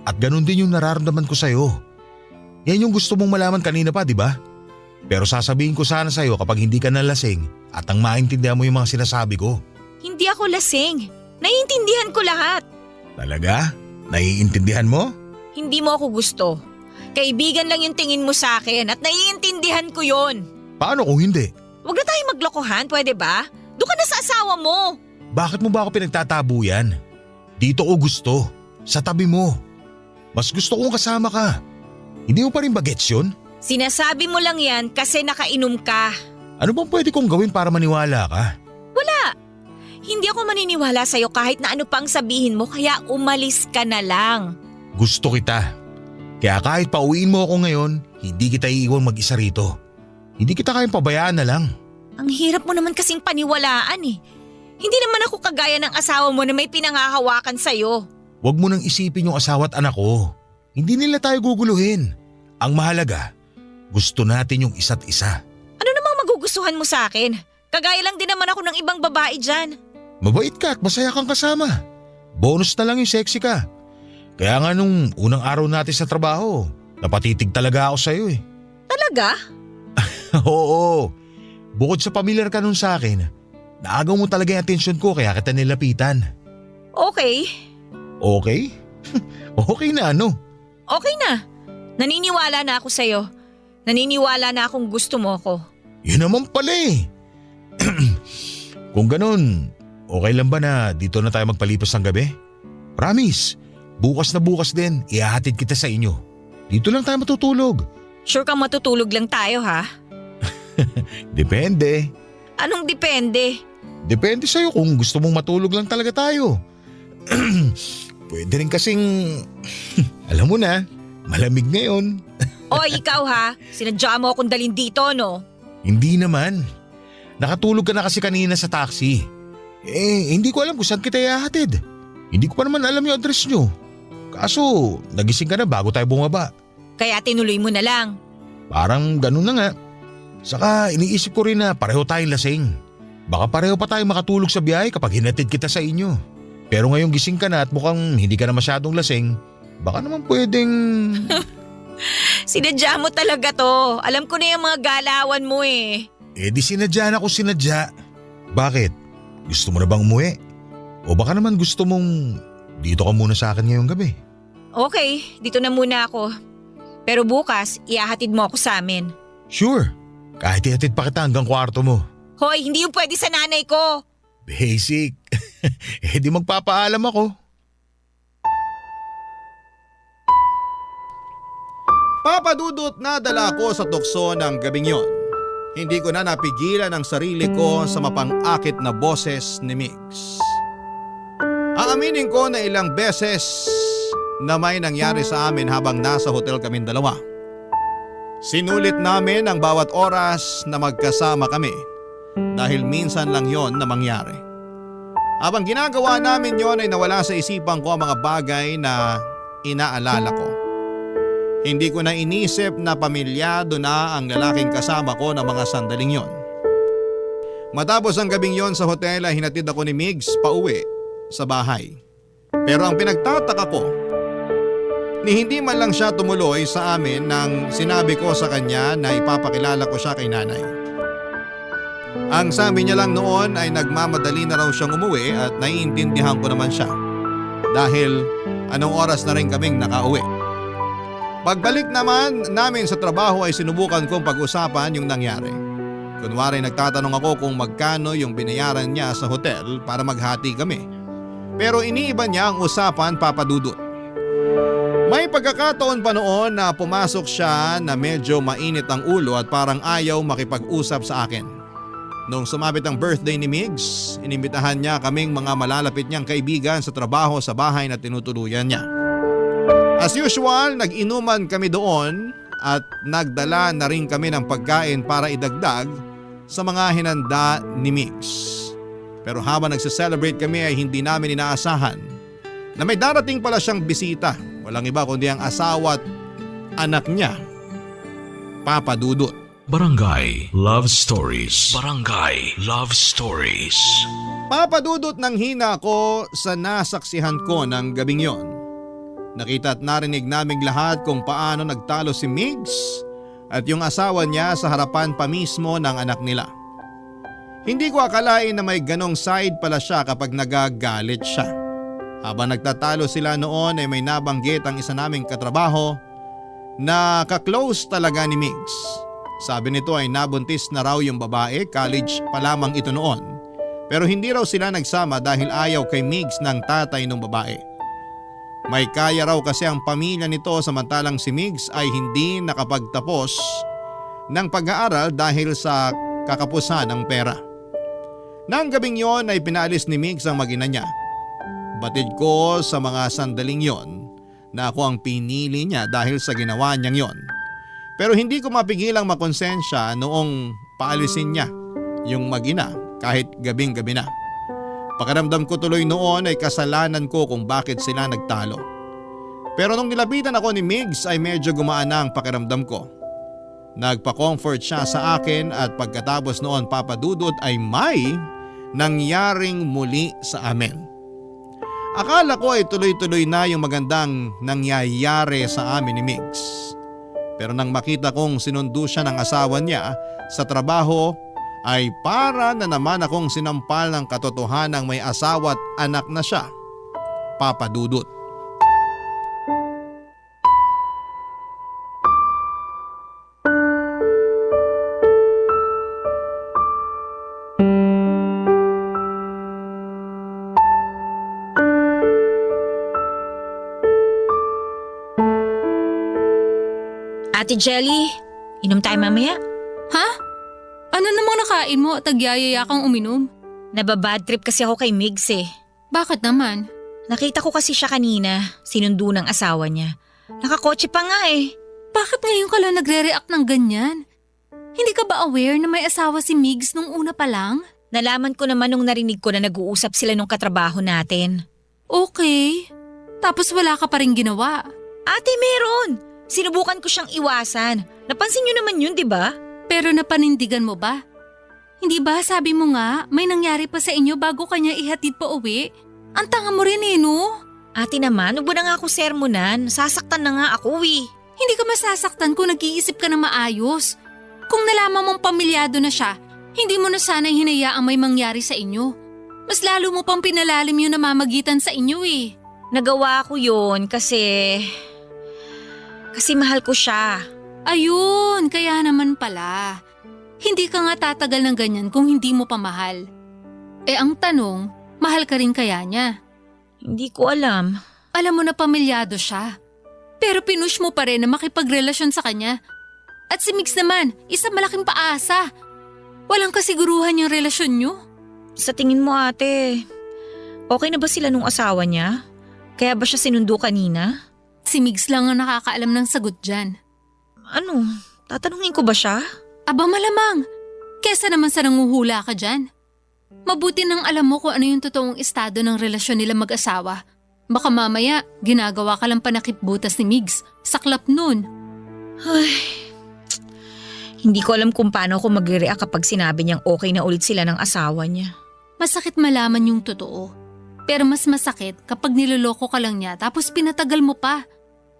At ganun din yung nararamdaman ko sa'yo. Yan yung gusto mong malaman kanina pa, di ba? Pero sasabihin ko sana sa'yo kapag hindi ka nalasing at ang maintindihan mo yung mga sinasabi ko. Hindi ako lasing. Naiintindihan ko lahat. Talaga? Naiintindihan mo? Hindi mo ako gusto. Kaibigan lang yung tingin mo sa akin at naiintindihan ko yon. Paano kung hindi? Huwag na tayo maglokohan, pwede ba? Doon ka na sa asawa mo. Bakit mo ba ako pinagtatabuyan? Dito ko gusto. Sa tabi mo. Mas gusto kong kasama ka. Hindi mo pa rin bagets yun? Sinasabi mo lang yan kasi nakainom ka. Ano bang pwede kong gawin para maniwala ka? Wala. Hindi ako maniniwala sa'yo kahit na ano pang sabihin mo kaya umalis ka na lang. Gusto kita. Kaya kahit pauwiin mo ako ngayon, hindi kita iiwan mag-isa rito. Hindi kita kayang pabayaan na lang. Ang hirap mo naman kasing paniwalaan eh. Hindi naman ako kagaya ng asawa mo na may pinangahawakan sa'yo. Huwag mo nang isipin yung asawa at anak ko. Hindi nila tayo guguluhin. Ang mahalaga, gusto natin yung isa't isa. Ano namang magugustuhan mo sa akin? Kagaya lang din naman ako ng ibang babae dyan. Mabait ka at masaya kang kasama. Bonus na lang yung sexy ka. Kaya nga nung unang araw natin sa trabaho, napatitig talaga ako sa'yo eh. Talaga? Oo. Bukod sa pamilyar ka nun sa akin, naagaw mo talaga yung atensyon ko kaya kita nilapitan. Okay. Okay? Okay na ano? Okay na. Naniniwala na ako sa'yo. Naniniwala na akong gusto mo ako. Yun naman pala eh. Kung ganun, okay lang ba na dito na tayo magpalipas ng gabi? Promise, bukas na bukas din, ihahatid kita sa inyo. Dito lang tayo matutulog. Sure kang matutulog lang tayo ha? Depende. Anong depende? Depende sa'yo kung gusto mong matulog lang talaga tayo. Pwede rin kasing, alam mo na, malamig ngayon. Oy, ikaw ha? Sinadya mo akong dalhin dito, no? Hindi naman. Nakatulog ka na kasi kanina sa taxi. Hindi ko alam kung saan kita ihahatid. Hindi ko pa naman alam yung address nyo. Kaso, nagising ka na bago tayo bumaba. Kaya tinuloy mo na lang. Parang ganun na nga. Saka iniisip ko rin na pareho tayong lasing. Baka pareho pa tayong makatulog sa biyahe kapag hinatid kita sa inyo. Pero ngayong gising ka na at mukhang hindi ka na masyadong lasing, baka naman pwedeng… Sinadya mo talaga to. Alam ko na yung mga galawan mo eh. Di sinadya na ako sinadya. Bakit? Gusto mo na bang umuwi? O baka naman gusto mong dito ka muna sa akin ngayong gabi? Okay, dito na muna ako. Pero bukas, ihahatid mo ako sa amin. Sure. Kahit ihatid pa kita hanggang kwarto mo. Hoy, hindi yung pwede sa nanay ko. Basic. Di magpapaalam ako. Papa Dudut, nadala ko sa tukso ng gabing yon. Hindi ko na napigilan ang sarili ko sa mapang-akit na boses ni Migs. Aaminin ko na ilang beses na may nangyari sa amin habang nasa hotel kaming dalawa. Sinulit namin ang bawat oras na magkasama kami dahil minsan lang yon na mangyari. Habang ginagawa namin yon ay nawala sa isipan ko ang mga bagay na inaalala ko. Hindi ko na inisip na pamilyado na ang lalaking kasama ko ng mga sandaling yon. Matapos ang gabing yon sa hotel ay hinatid ako ni Migs pauwi sa bahay. Pero ang pinagtataka ko, ni hindi man lang siya tumuloy sa amin nang sinabi ko sa kanya na ipapakilala ko siya kay nanay. Ang sabi niya lang noon ay nagmamadali na raw siyang umuwi at naiintindihan ko naman siya. Dahil anong oras na rin kaming nakauwi. Pagbalik naman namin sa trabaho ay sinubukan kong pag-usapan yung nangyari. Kunwari nagtatanong ako kung magkano yung binayaran niya sa hotel para maghati kami. Pero iniiba niya ang usapan, Papa Dudut. May pagkakataon pa noon na pumasok siya na medyo mainit ang ulo at parang ayaw makipag-usap sa akin. Noong sumapit ang birthday ni Migs, inimbitahan niya kaming mga malalapit niyang kaibigan sa trabaho sa bahay na tinutuluyan niya. As usual, nag-inuman kami doon at nagdala na rin kami ng pagkain para idagdag sa mga hinanda ni Migs. Pero habang nagse-celebrate kami ay hindi namin inaasahan na may darating pala siyang bisita. Walang iba kundi ang asawa at anak niya, Papa Dudut. Barangay Love Stories. Barangay Love Stories. Papa Dudut, nang hina ako sa nasaksihan ko ng gabing yon. Nakita at narinig naming lahat kung paano nagtalo si Migs at yung asawa niya sa harapan pa mismo ng anak nila. Hindi ko akalain na may ganong side pala siya kapag nagagalit siya. Habang nagtatalo sila noon ay may nabanggit ang isa naming katrabaho na kaklose talaga ni Migs. Sabi nito ay nabuntis na raw yung babae, college pa lamang ito noon. Pero hindi raw sila nagsama dahil ayaw kay Migs ng tatay ng babae. May kaya raw kasi ang pamilya nito samantalang si Migs ay hindi nakapagtapos ng pag-aaral dahil sa kakapusan ng pera. Nang gabing yon ay pinaalis ni Migs ang mag-ina niya. Batid ko sa mga sandaling yon na ako ang pinili niya dahil sa ginawa niyang yon. Pero hindi ko mapigilang makonsensya noong paalisin niya yung mag-ina kahit gabing-gabi na. Pakiramdam ko tuloy noon ay kasalanan ko kung bakit sila nagtalo. Pero nung nilapitan ako ni Migs ay medyo gumaan na ang pakiramdam ko. Nagpa-comfort siya sa akin at pagkatapos noon, Papa Dudut, ay may nangyaring muli sa amin. Akala ko ay tuloy-tuloy na yung magandang nangyayari sa amin ni Migs. Pero nang makita kong sinundo siya ng asawa niya sa trabaho ay para na naman akong sinampal ng katotohanang may asawa at anak na siya, Papa Dudut. Ate Jelly, inom tayo mamaya. Ha? Ano namang nakain mo at nagyayaya kang uminom? Nababad trip kasi ako kay Migs eh. Bakit naman? Nakita ko kasi siya kanina, sinundo ng asawa niya. Nakakotse pa nga eh. Bakit ngayon ka lang nagre-react ng ganyan? Hindi ka ba aware na may asawa si Migs nung una pa lang? Nalaman ko naman nung narinig ko na nag-uusap sila nung katrabaho natin. Okay. Tapos wala ka pa rin ginawa. Ate, meron! Sinubukan ko siyang iwasan. Napansin niyo naman yun, di ba? Pero napanindigan mo ba? Hindi ba sabi mo nga may nangyari pa sa inyo bago kanya ihatid pa uwi? Ang tanga mo rin eh, no? Ate naman, huwag mo na nga ako sermonan. Sasaktan na nga ako eh. Hindi ka masasaktan kung nag-iisip ka na maayos. Kung nalaman mong pamilyado na siya, hindi mo na sana hinayaang may mangyari sa inyo. Mas lalo mo pang pinalalim yung namamagitan sa inyo eh. Nagawa ko yun kasi mahal ko siya. Ayun, kaya naman pala. Hindi ka nga tatagal ng ganyan kung hindi mo pa mahal. Eh ang tanong, mahal ka rin kaya niya? Hindi ko alam. Alam mo na pamilyado siya. Pero pinush mo pa rin na makipagrelasyon sa kanya. At si Migs naman, isa malaking paasa. Walang kasiguruhan yung relasyon nyo. Sa tingin mo ate, okay na ba sila nung asawa niya? Kaya ba siya sinundo kanina? Si Migs lang ang nakakaalam ng sagot dyan. Ano? Tatanungin ko ba siya? Aba malamang. Kesa naman sa nanguhula ka dyan. Mabuti nang alam mo kung ano yung totoong estado ng relasyon nila mag-asawa. Baka mamaya, ginagawa ka lang panakip-butas ni Migs. Saklap nun. Hindi ko alam kung paano ako mag-react kapag sinabi niyang okay na ulit sila ng asawa niya. Masakit malaman yung totoo. Pero mas masakit kapag niloloko ka lang niya tapos pinatagal mo pa.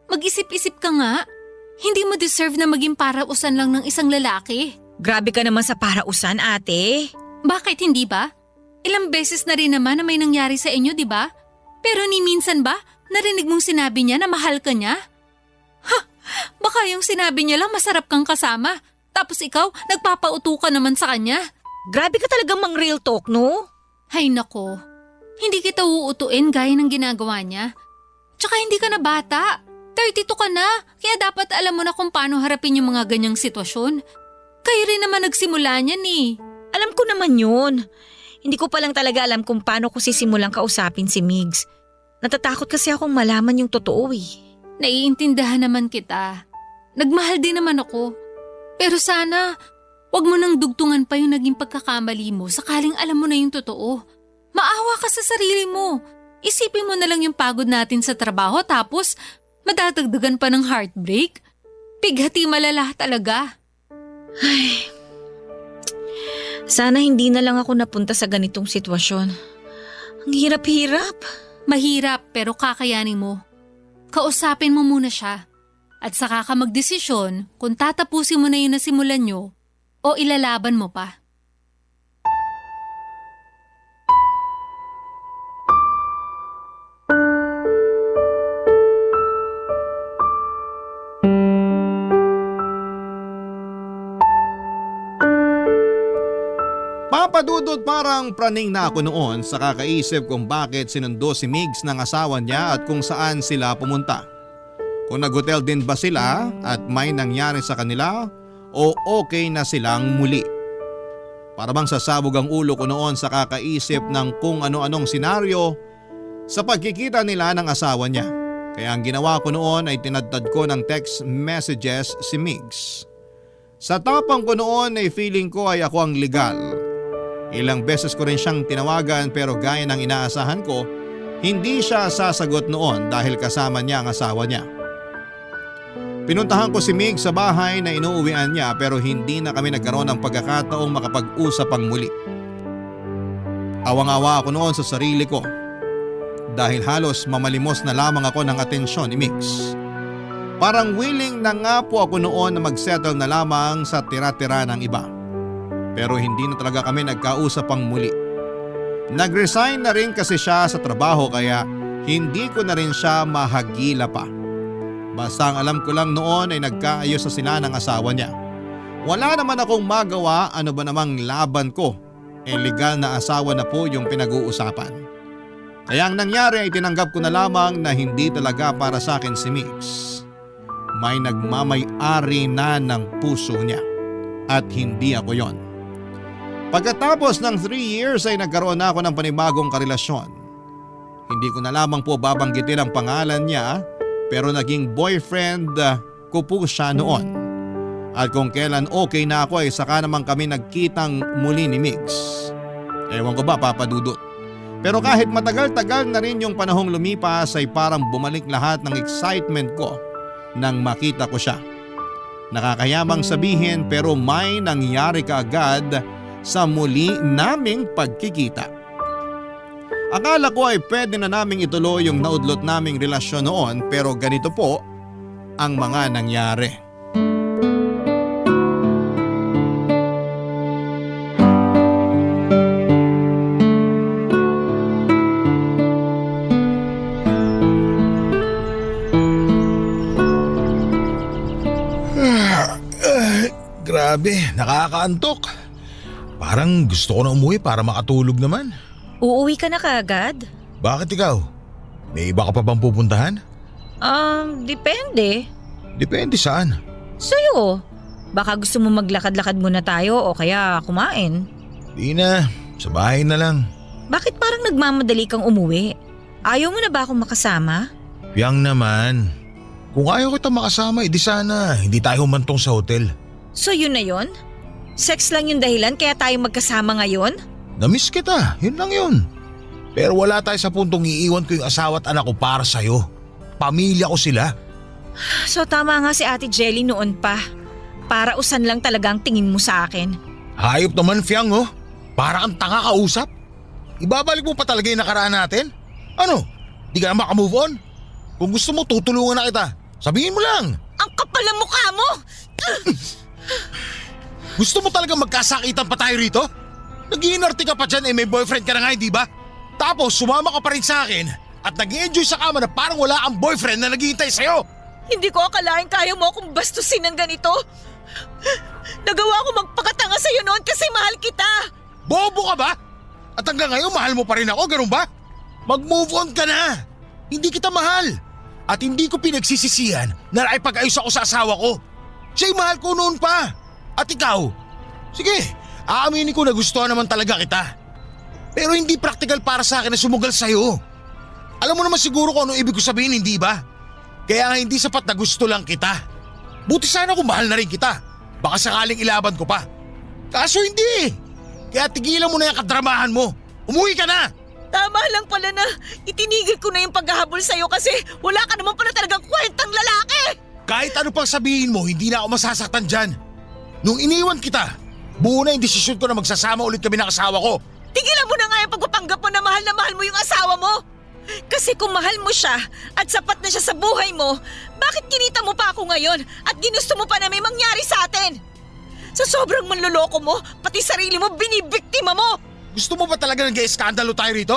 Mag-isip-isip ka nga. Hindi mo deserve na maging parausan lang ng isang lalaki. Grabe ka naman sa parausan, ate. Bakit hindi ba? Ilang beses na rin naman na may nangyari sa inyo, di ba? Pero ni minsan ba, narinig mong sinabi niya na mahal ka niya? Ha! Baka yung sinabi niya lang masarap kang kasama. Tapos ikaw, nagpapauto ka naman sa kanya. Grabe ka talagang mang real talk, no? Hay nako, hindi kita uutuin gaya ng ginagawa niya. Tsaka hindi ka na bata. 32 ka na, kaya dapat alam mo na kung paano harapin yung mga ganyang sitwasyon. Kayo rin naman nagsimula niyan eh. Alam ko naman yun. Hindi ko pa lang talaga alam kung paano ko sisimulang kausapin si Migs. Natatakot kasi akong malaman yung totoo eh. Naiintindihan naman kita. Nagmahal din naman ako. Pero sana, wag mo nang dugtungan pa yung naging pagkakamali mo sakaling alam mo na yung totoo. Maawa ka sa sarili mo. Isipin mo na lang yung pagod natin sa trabaho tapos madadagdagan pa ng heartbreak. Pighati malala talaga. Sana hindi na lang ako napunta sa ganitong sitwasyon. Ang hirap-hirap. Mahirap pero kakayanin mo. Kausapin mo muna siya. At saka ka magdesisyon kung tatapusin mo na yung nasimulan nyo o ilalaban mo pa. Papadudod parang praning na ako noon sa kakaisip kung bakit sinundo si Migs ng asawa niya at kung saan sila pumunta. Kung nag-hotel din ba sila at may nangyari sa kanila o okay na silang muli. Para bang sasabog ang ulo ko noon sa kakaisip ng kung ano-anong senaryo sa pagkikita nila ng asawa niya. Kaya ang ginawa ko noon ay tinadtad ko ng text messages si Migs. Sa tapang ko noon ay feeling ko ay ako ang legal. Ilang beses ko rin siyang tinawagan pero gaya ng inaasahan ko, hindi siya sasagot noon dahil kasama niya ang asawa niya. Pinuntahan ko si Mig sa bahay na inuuwian niya pero hindi na kami nagkaroon ng pagkakataong makapag-usap pang muli. Awang-awa ako noon sa sarili ko dahil halos mamalimos na lamang ako ng atensyon ni Migs. Parang willing na nga po ako noon na magsettle na lamang sa tira-tira ng iba. Pero hindi na talaga kami nagkausap pang muli. Nag-resign na rin kasi siya sa trabaho kaya hindi ko na rin siya mahagila pa. Basta ang alam ko lang noon ay nagkaayos na sila ng asawa niya. Wala naman akong magawa, ano ba namang laban ko. Legal na asawa na po yung pinag-uusapan. Kaya ang nangyari ay tinanggap ko na lamang na hindi talaga para sa akin si Migs. May nagmamay-ari na ng puso niya at hindi ako yon. Pagkatapos ng 3 years ay nagkaroon na ako ng panibagong karelasyon. Hindi ko na lamang po babanggitin ang pangalan niya pero naging boyfriend ko po siya noon. At kung kailan okay na ako ay saka naman kami nagkitang muli ni Migs. Ewan ko ba papadudot. Pero kahit matagal-tagal na rin yung panahong lumipas ay parang bumalik lahat ng excitement ko nang makita ko siya. Nakakayamang sabihin pero may nangyari kaagad sa muli naming pagkikita. Akala ko ay pwede na naming ituloy yung naudlot naming relasyon noon pero ganito po ang mga nangyari. Grabe, nakakaantok. Parang gusto ko na umuwi para makatulog naman. Uuwi ka na kaagad? Bakit ikaw? May iba ka pa bang pupuntahan? Depende. Depende saan. Sa'yo. Baka gusto mo maglakad-lakad muna tayo o kaya kumain. Di na, sa bahay na lang. Bakit parang nagmamadali kang umuwi? Ayaw mo na ba akong makasama? Yang naman. Kung ayaw kita makasama, edi sana hindi tayo humantong sa hotel. So yun na yun? Sex lang yung dahilan kaya tayo magkasama ngayon? Namiss kita, yun lang yun. Pero wala tayo sa puntong iiwan ko yung asawa at anak ko para sa'yo. Pamilya ko sila. So tama nga si Ate Jelly noon pa. Para usan lang talaga ang tingin mo sa akin. Hayop naman, Fiang, oh. Para kang tanga kausap. Ibabalik mo pa talaga yung nakaraan natin? Ano? Di ka na makamove on? Kung gusto mo, tutulungan na kita. Sabihin mo lang. Ang kapal ng mukha mo! Gusto mo talaga magkasakitan pa tayo rito? Nag-iinarte ka pa dyan may boyfriend ka na nga, di ba? Tapos sumama ka pa rin sa akin at nag-enjoy sa kama na parang wala kang boyfriend na naghihintay sa'yo. Hindi ko akalain kaya mo akong bastusin ng ganito. Nagawa ko magpakatanga sa'yo noon kasi mahal kita. Bobo ka ba? At hanggang ngayon mahal mo pa rin ako, ganun ba? Mag-move on ka na. Hindi kita mahal. At hindi ko pinagsisisihan na naipag-ayos ako sa asawa ko. Siya'y mahal ko noon pa. At ikaw? Sige, aaminin ko na gustuhan naman talaga kita. Pero hindi practical para sa akin na sumugal sa'yo. Alam mo naman siguro kung anong ibig ko sabihin, hindi ba? Kaya nga hindi sapat na gusto lang kita. Buti sana kung mahal na rin kita. Baka sakaling ilaban ko pa. Kaso hindi. Kaya tigilan mo na yung kadramahan mo. Umuwi ka na. Tama lang pala na itinigil ko na yung paghahabol sa'yo kasi wala ka naman pala talagang kwentang lalaki. Kahit ano pang sabihin mo, hindi na ako masasaktan dyan. Nung iniwan kita, buo na yung desisyon ko na magsasama ulit kami ng asawa ko. Tigilan mo na nga yung pagpapanggap mo na mahal mo yung asawa mo. Kasi kung mahal mo siya at sapat na siya sa buhay mo, bakit kinita mo pa ako ngayon at ginusto mo pa na may mangyari sa atin? Sa sobrang manloloko mo, pati sarili mo binibiktima mo. Gusto mo ba talaga nag-ieskandalo tayo rito?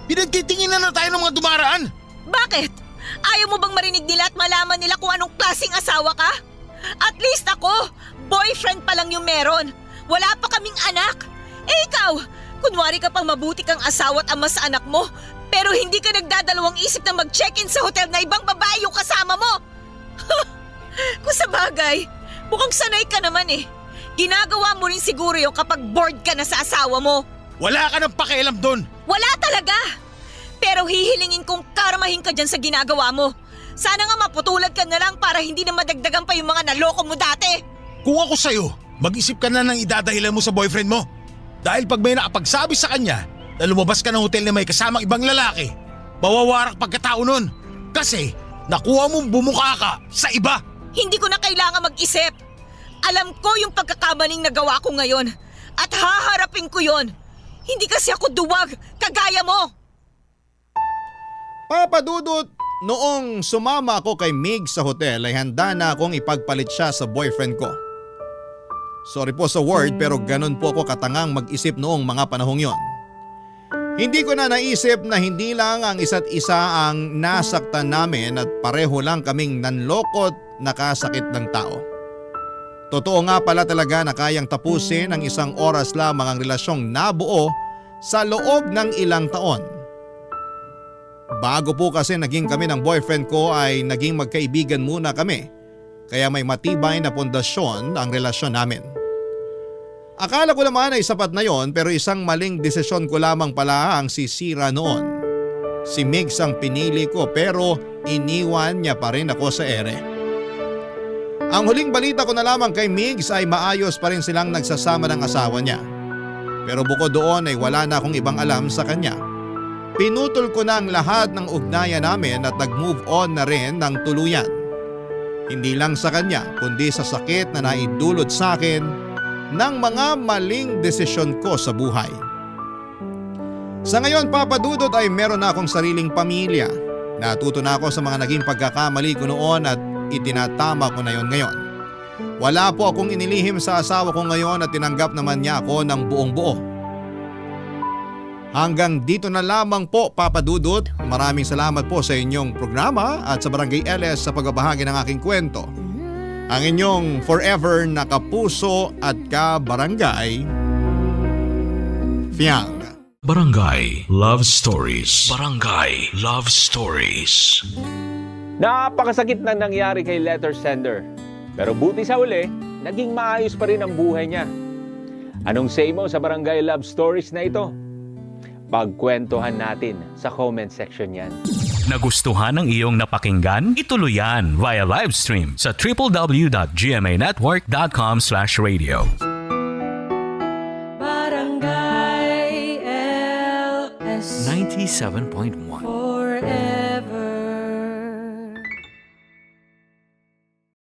Pinagtitinginan na tayo ng mga dumaraan. Bakit? Ayaw mo bang marinig nila at malaman nila kung anong klaseng asawa ka? At least ako, boyfriend pa lang yung meron. Wala pa kaming anak. Eh ikaw, kunwari ka pang mabuti kang asawa at ama sa anak mo, pero hindi ka nagdadalawang isip na mag-check-in sa hotel na ibang babae yung kasama mo. Kung sa bagay, mukhang sanay ka naman eh. Ginagawa mo rin siguro yung kapag bored ka na sa asawa mo. Wala ka nang pakialam doon. Wala talaga! Pero hihilingin kong karmahin ka dyan sa ginagawa mo. Sana nga maputulad ka na lang para hindi na madagdagan pa yung mga naloko mo dati. Kung ako sa'yo, mag-isip ka na ng idadahilan mo sa boyfriend mo. Dahil pag may nakapagsabi sa kanya na lumabas ka ng hotel na may kasamang ibang lalaki, mawawarak pagkatao nun. Kasi nakuha mong bumuka ka sa iba. Hindi ko na kailangan mag-isip. Alam ko yung pagkakamaling nagawa ko ngayon at haharapin ko yon. Hindi kasi ako duwag, kagaya mo. Papa Dudut, noong sumama ako kay Mig sa hotel ay handa na akong ipagpalit siya sa boyfriend ko. Sorry po sa word pero ganun po ako katangang mag-isip noong mga panahong yon. Hindi ko na naisip na hindi lang ang isa't isa ang nasaktan namin at pareho lang kaming nanlokot nakasakit ng tao. Totoo nga pala talaga na kayang tapusin ang isang oras lamang ang relasyong nabuo sa loob ng ilang taon. Bago po kasi naging kami ng boyfriend ko ay naging magkaibigan muna kami, kaya may matibay na pundasyon ang relasyon namin. Akala ko naman ay sapat na yon pero isang maling desisyon ko lamang pala ang sisira noon. Si Migs ang pinili ko pero iniwan niya pa rin ako sa ere. Ang huling balita ko na lamang kay Migs ay maayos pa rin silang nagsasama ng asawa niya. Pero bukod doon ay wala na akong ibang alam sa kanya. Pinutol ko na ang lahat ng ugnayan namin at nag-move on na rin ng tuluyan. Hindi lang sa kanya kundi sa sakit na naidulot sa akin ng mga maling desisyon ko sa buhay. Sa ngayon, Papa Dudut, ay meron na akong sariling pamilya. Natuto na ako sa mga naging pagkakamali ko noon at itinatama ko na yon ngayon. Wala po akong inilihim sa asawa ko ngayon at tinanggap naman niya ako ng buong buo. Hanggang dito na lamang po, Papa Dudut. Maraming salamat po sa inyong programa at sa Barangay LS sa pagbabahagi ng aking kwento. Ang inyong forever na kapuso at ka-barangay, Fiang. Barangay Love Stories. Barangay Love Stories. Napakasakit na nangyari kay letter sender. Pero buti sa uli, naging maayos pa rin ang buhay niya. Anong say mo sa Barangay Love Stories na ito? Pagkwentuhan natin sa comment section yan. Nagustuhan ng iyong napakinggan? Ituloy yan via live stream sa www.gmanetwork.com/radio. Barangay LS 97.1.